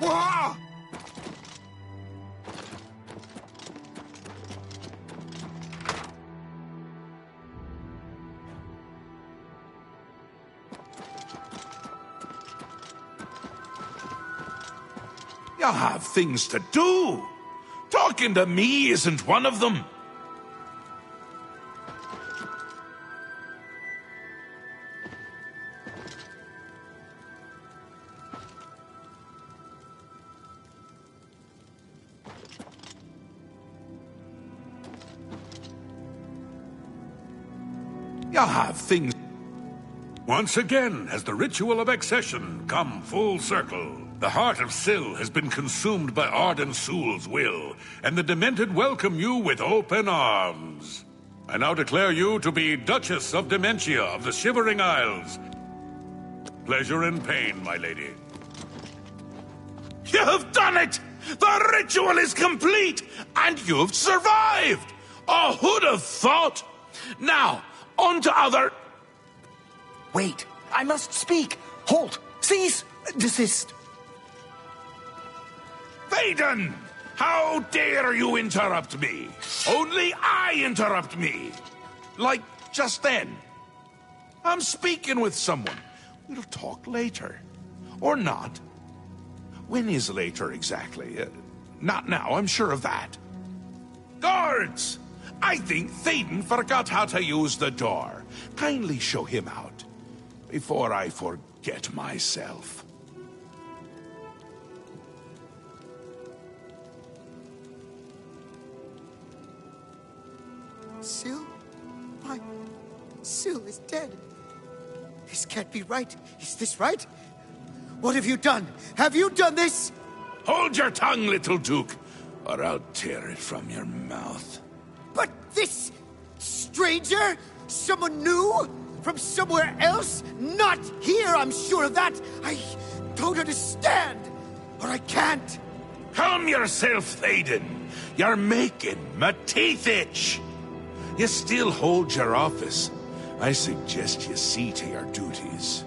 I: Wah! You have things to do. Talking to me isn't one of them. You have things...
K: Once again has the ritual of accession come full circle. The heart of Syl has been consumed by Arden Sul's will, and the Demented welcome you with open arms. I now declare you to be Duchess of Dementia of the Shivering Isles. Pleasure and pain, my lady.
I: You have done it! The ritual is complete, and you've survived! Oh, who'd have thought? Now, on to other...
E: Wait, I must speak. Halt, cease, desist.
I: Vaden! How dare you interrupt me? Only I interrupt me! Like just then. I'm speaking with someone. We'll talk later. Or not. When is later exactly? Not now, I'm sure of that. Guards! I think Thaden forgot how to use the door. Kindly show him out. Before I forget myself.
D: Syl? Why, Syl is dead. This can't be right. Is this right? What have you done? Have you done this?
I: Hold your tongue, little Duke, or I'll tear it from your mouth.
D: But this stranger? Someone new? From somewhere else? Not here, I'm sure of that. I don't understand. Or I can't.
I: Calm yourself, Thaden. You're making my teeth itch. You still hold your office. I suggest you see to your duties.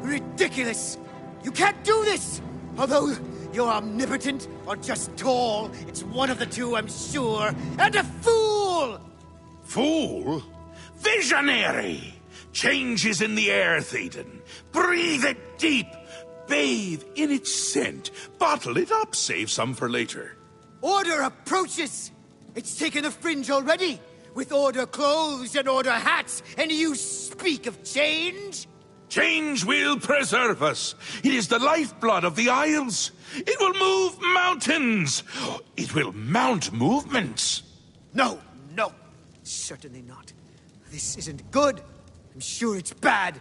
D: Ridiculous! You can't do this! Although you're omnipotent or just tall, it's one of the two, I'm sure. And a fool!
I: Fool? Visionary! Change is in the air, Thaden. Breathe it deep. Bathe in its scent. Bottle it up. Save some for later.
D: Order approaches! It's taken the fringe already. With order clothes and order hats, and you speak of change?
I: Change will preserve us. It is the lifeblood of the Isles. It will move mountains. It will mount movements.
D: No, no. Certainly not. This isn't good. I'm sure it's bad.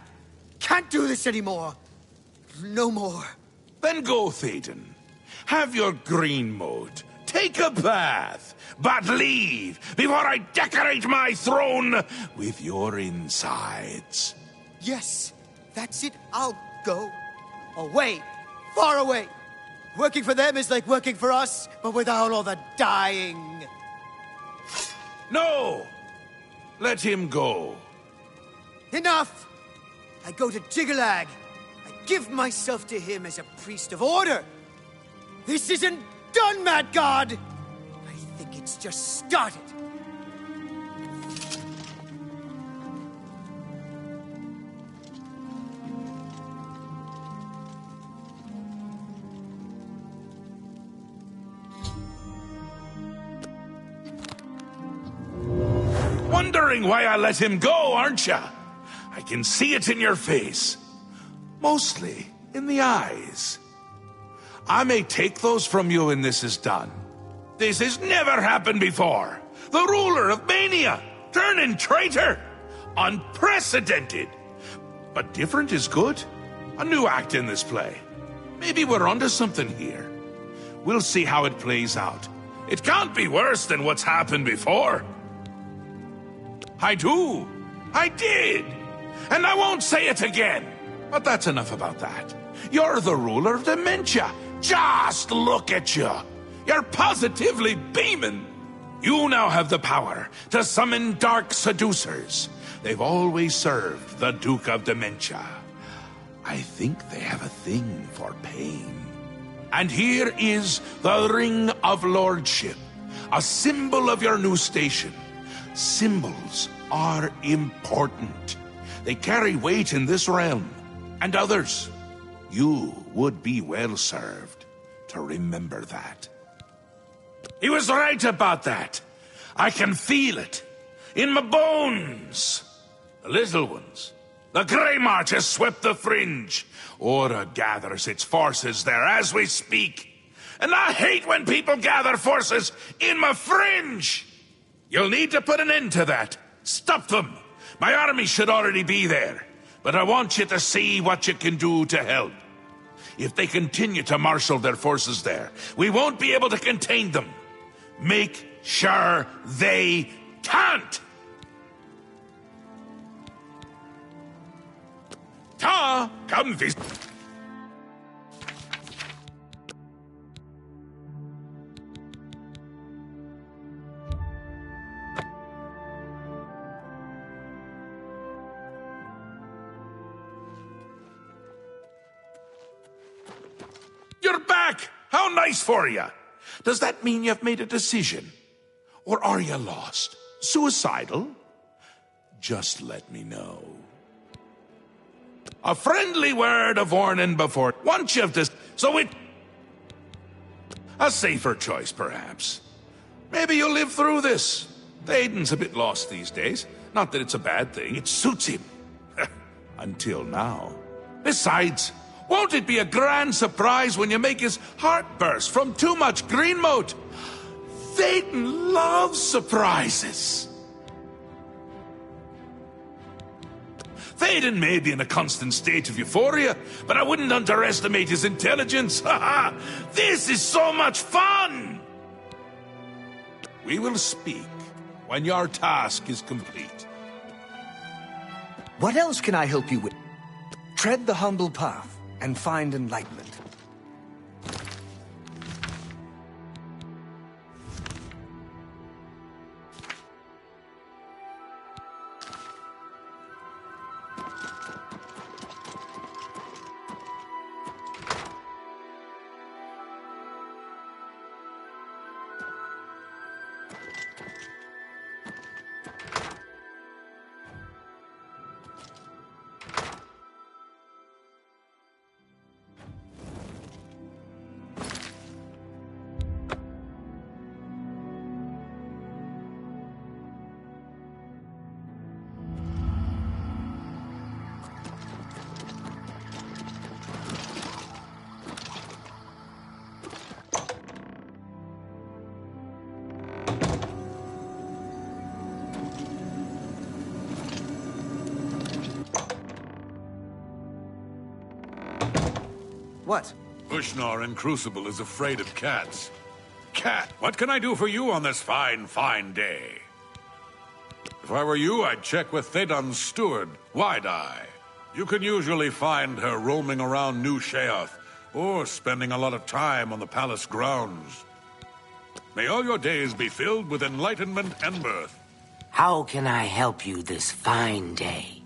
D: Can't do this anymore. No more.
I: Then go, Thaden. Have your green mode. Take a bath. But leave before I decorate my throne with your insides.
D: Yes, that's it. I'll go. Away. Far away. Working for them is like working for us, but without all the dying.
I: No! Let him go.
D: Enough! I go to Jiggalag. I give myself to him as a priest of order. This isn't done, Mad God! I think it's just started.
I: Wondering why I let him go, aren't ya? I can see it in your face. Mostly in the eyes. I may take those from you when this is done. This has never happened before. The ruler of Mania, turning traitor. Unprecedented. But different is good. A new act in this play. Maybe we're onto something here. We'll see how it plays out. It can't be worse than what's happened before. I do. I did. And I won't say it again. But that's enough about that. You're the ruler of Dementia. Just look at you. You're positively beaming. You now have the power to summon dark seducers. They've always served the Duke of Dementia. I think they have a thing for pain. And here is the Ring of Lordship, a symbol of your new station. Symbols are important. They carry weight in this realm and others. You would be well served to remember that. He was right about that. I can feel it in my bones. The little ones. The Grey March has swept the fringe. Aura gathers its forces there as we speak. And I hate when people gather forces in my fringe. You'll need to put an end to that. Stop them. My army should already be there. But I want you to see what you can do to help. If they continue to marshal their forces there, we won't be able to contain them. Make sure they can't. Ta, come visit. You're back! How nice for you! Does that mean you've made a decision? Or are you lost? Suicidal? Just let me know. A friendly word of warning before. Once you've this, so it... A safer choice, perhaps. Maybe you'll live through this. Aiden's a bit lost these days. Not that it's a bad thing. It suits him. Until now. Besides, won't it be a grand surprise when you make his heart burst from too much green moat? Thaden loves surprises. Thaden may be in a constant state of euphoria, but I wouldn't underestimate his intelligence. This is so much fun! We will speak when your task is complete.
D: What else can I help you with? Tread the humble path and find enlightenment.
C: What?
K: Ushnar in Crucible is afraid of cats. Cat, what can I do for you on this fine, fine day? If I were you, I'd check with Thedon's steward, Wide-Eye. You can usually find her roaming around New Sheoth, or spending a lot of time on the palace grounds. May all your days be filled with enlightenment and mirth.
M: How can I help you this fine day?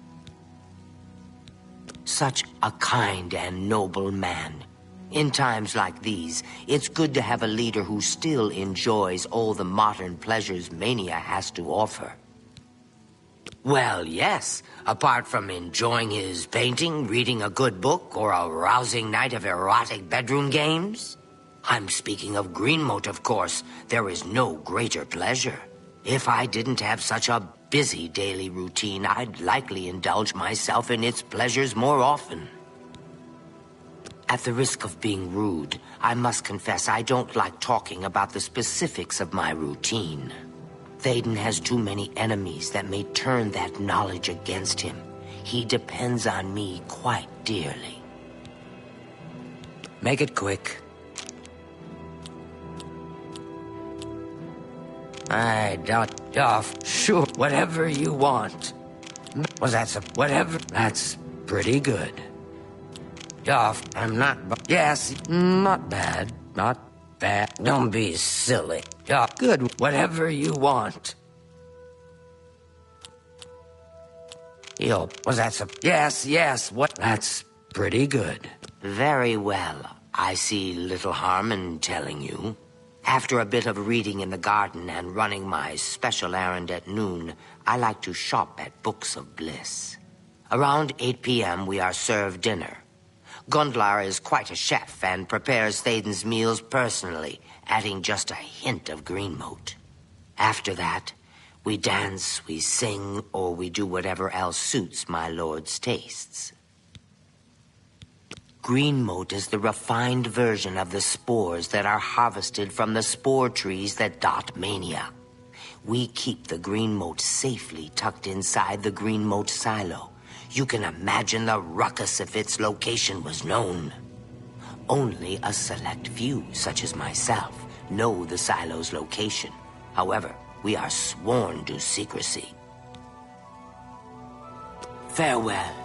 M: Such a kind and noble man. In times like these, it's good to have a leader who still enjoys all the modern pleasures Mania has to offer. Well, yes, apart from enjoying his painting, reading a good book, or a rousing night of erotic bedroom games. I'm speaking of Greenmote, of course. There is no greater pleasure. If I didn't have such a busy daily routine, I'd likely indulge myself in its pleasures more often. At the risk of being rude, I must confess I don't like talking about the specifics of my routine. Thaden has too many enemies that may turn that knowledge against him. He depends on me quite dearly. Make it quick. I doubt off. Sure, whatever you want. Was that some... whatever? That's pretty good. Off. I'm not... yes, not bad. Not bad. Don't be silly. Good. Whatever you want. Yo, was that some... yes, what... that's pretty good. Very well. I see little harm in telling you. After a bit of reading in the garden and running my special errand at noon, I like to shop at Books of Bliss. Around 8 p.m. we are served dinner. Gundlar is quite a chef and prepares Thaden's meals personally, adding just a hint of greenmote. After that, we dance, we sing, or we do whatever else suits my lord's tastes. Greenmote is the refined version of the spores that are harvested from the spore trees that dot Mania. We keep the greenmote safely tucked inside the greenmote silo. You can imagine the ruckus if its location was known. Only a select few, such as myself, know the silo's location. However, we are sworn to secrecy. Farewell.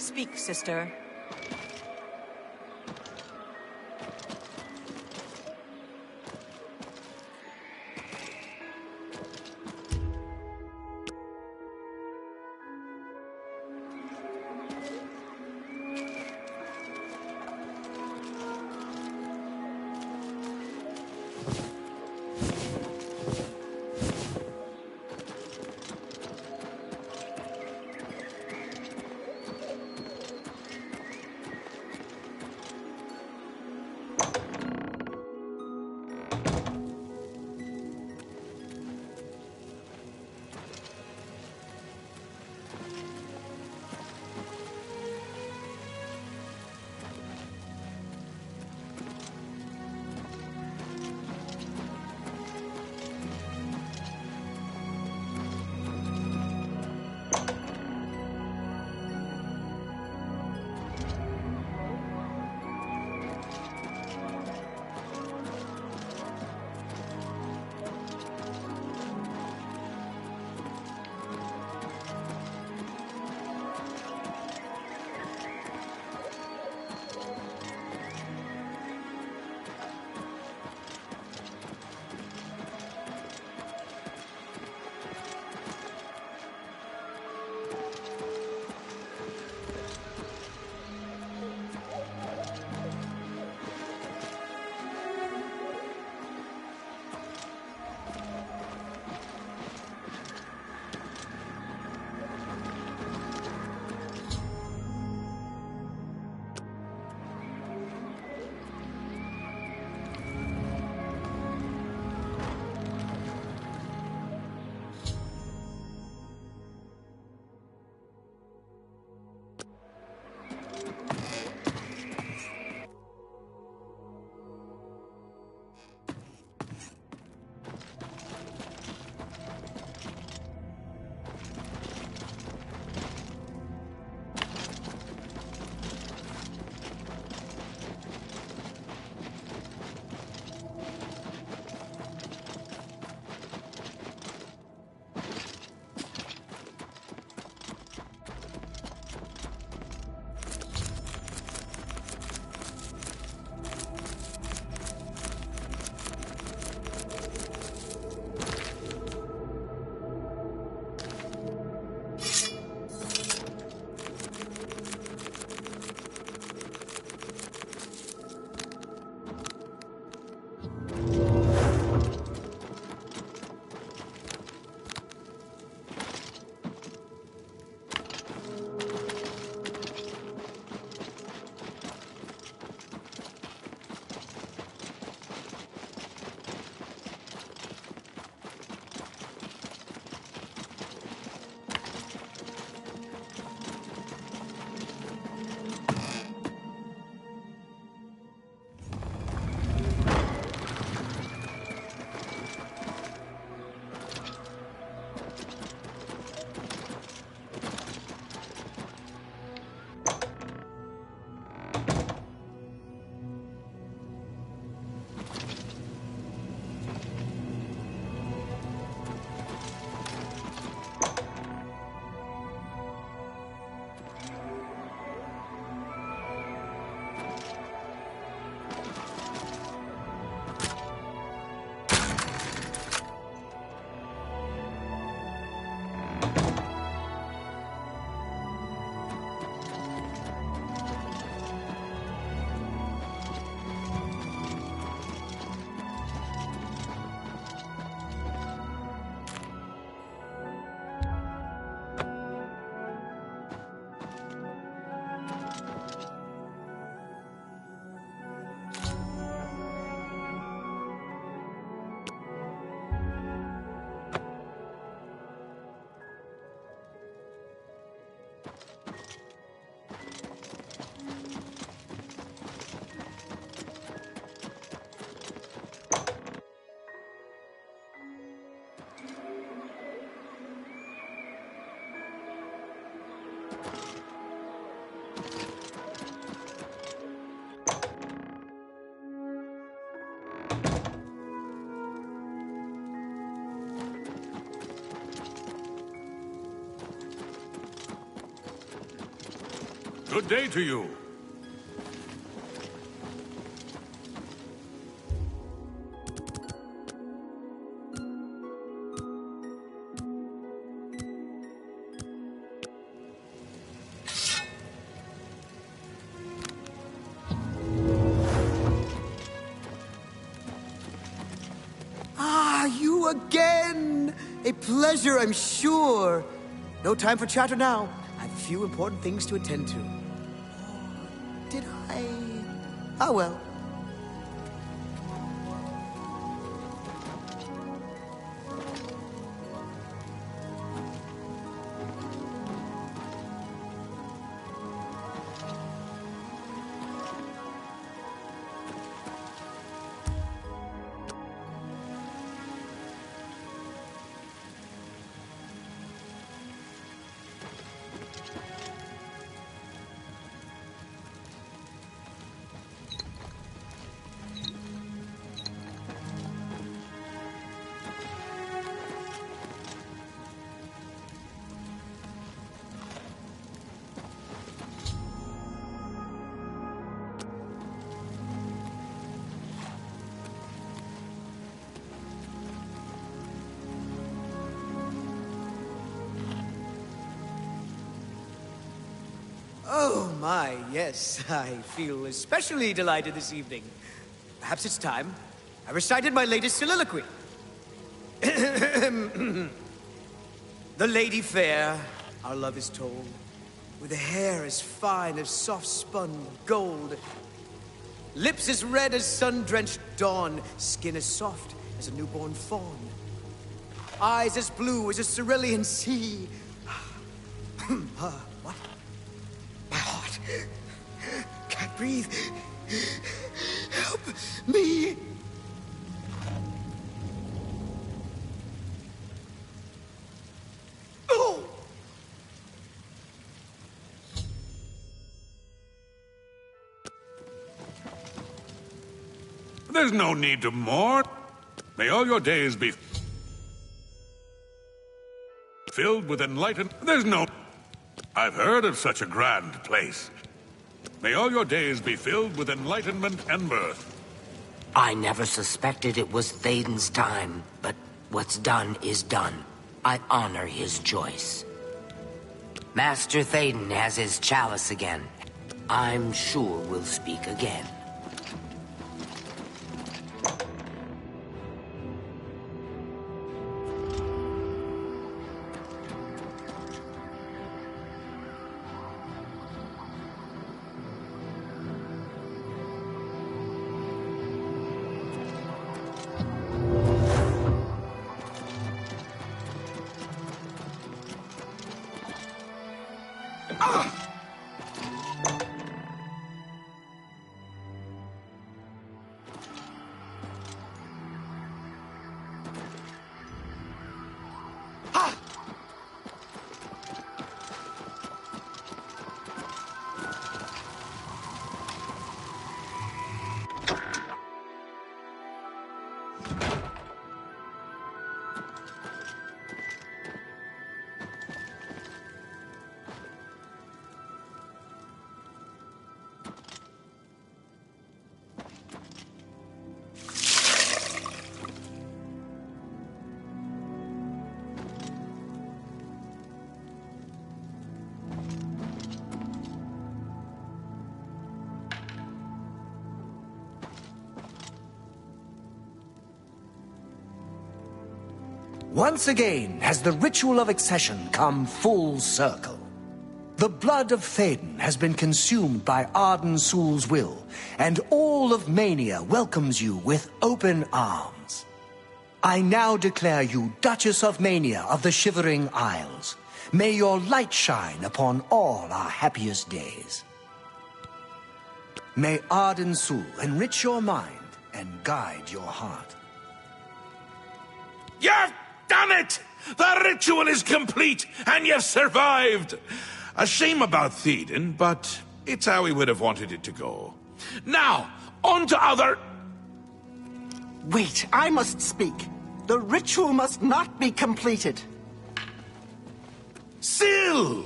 J: Speak, sister.
K: Good day to you.
D: Ah, you again! A pleasure, I'm sure. No time for chatter now. I have a few important things to attend to. Or did I? Oh well. Oh, my, yes. I feel especially delighted this evening. Perhaps it's time I recited my latest soliloquy. The lady fair, our love is told, with a hair as fine as soft-spun gold, lips as red as sun-drenched dawn, skin as soft as a newborn fawn, eyes as blue as a cerulean sea. What? My heart can't breathe. Help me. Oh!
K: There's no need to mourn. May all your days be filled with enlightenment. There's no... I've heard of such a grand place. May all your days be filled with enlightenment and mirth.
M: I never suspected it was Thaden's time, but what's done is done. I honor his choice. Master Thaden has his chalice again. I'm sure we'll speak again.
E: Once again has the ritual of accession come full circle. The blood of Thaden has been consumed by Arden Sul's will, and all of Mania welcomes you with open arms. I now declare you Duchess of Mania of the Shivering Isles. May your light shine upon all our happiest days. May Arden Sul enrich your mind and guide your heart.
I: You've done it! The ritual is complete, and you've survived! A shame about Thaden, but it's how he would have wanted it to go. Now, on to other...
G: Wait, I must speak. The ritual must not be completed.
I: Syl!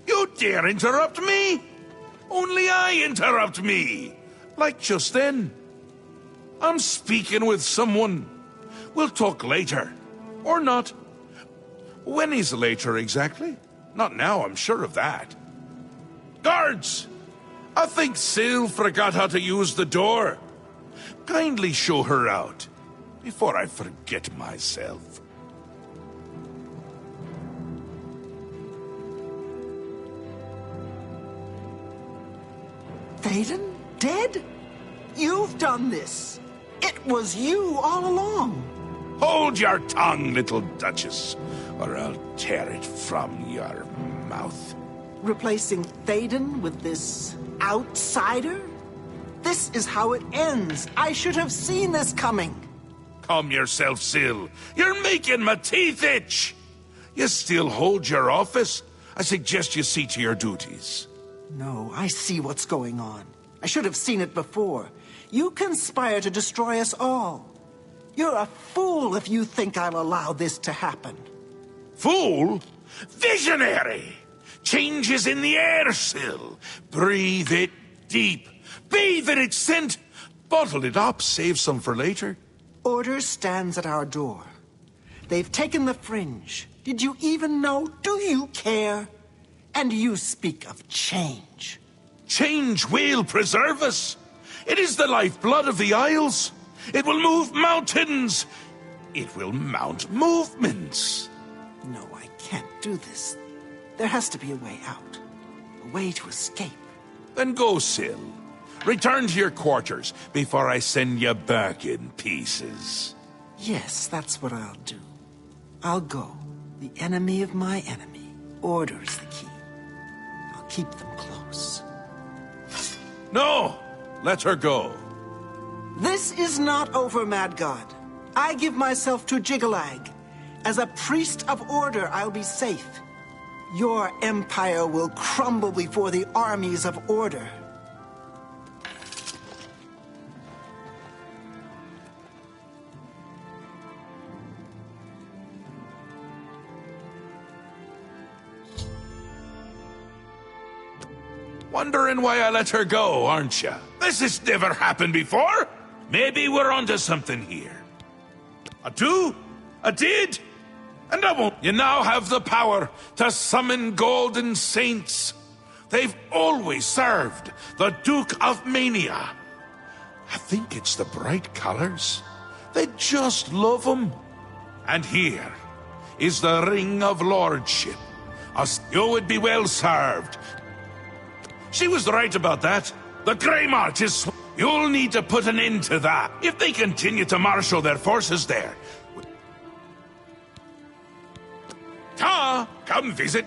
I: You dare interrupt me? Only I interrupt me. Like just then. I'm speaking with someone. We'll talk later. Or not. When is later exactly? Not now, I'm sure of that. Guards! I think Syl forgot how to use the door. Kindly show her out, before I forget myself.
G: Théoden? Dead? You've done this. It was you all along.
I: Hold your tongue, little Duchess, or I'll tear it from your mouth.
G: Replacing Théoden with this outsider? This is how it ends. I should have seen this coming.
I: Calm yourself, Syl. You're making my teeth itch. You still hold your office? I suggest you see to your duties.
G: No, I see what's going on. I should have seen it before. You conspire to destroy us all. You're a fool if you think I'll allow this to happen.
I: Fool? Visionary! Change is in the air, Syl. Breathe it deep. Bathe in its scent. Bottle it up, save some for later.
G: Order stands at our door. They've taken the fringe. Did you even know? Do you care? And you speak of change.
I: Change will preserve us. It is the lifeblood of the Isles. It will move mountains. It will mount movements.
G: No, I can't do this. There has to be a way out. A way to escape.
I: Then go, Syl. Return to your quarters before I send you back in pieces.
G: Yes, that's what I'll do. I'll go. The enemy of my enemy. Order is the key. I'll keep them close.
I: No! Let her go.
G: This is not over, Mad God. I give myself to Jiggalag. As a priest of order, I'll be safe. Your empire will crumble before the armies of order.
I: Wondering why I let her go, aren't you? This has never happened before. Maybe we're onto something here. A do, a did, and I won't. You now have the power to summon golden saints. They've always served the Duke of Mania. I think it's the bright colors. They just love them. And here is the Ring of Lordship. You would be well served. She was right about that. The Grey March is... You'll need to put an end to that if they continue to marshal their forces there. Ta, come visit.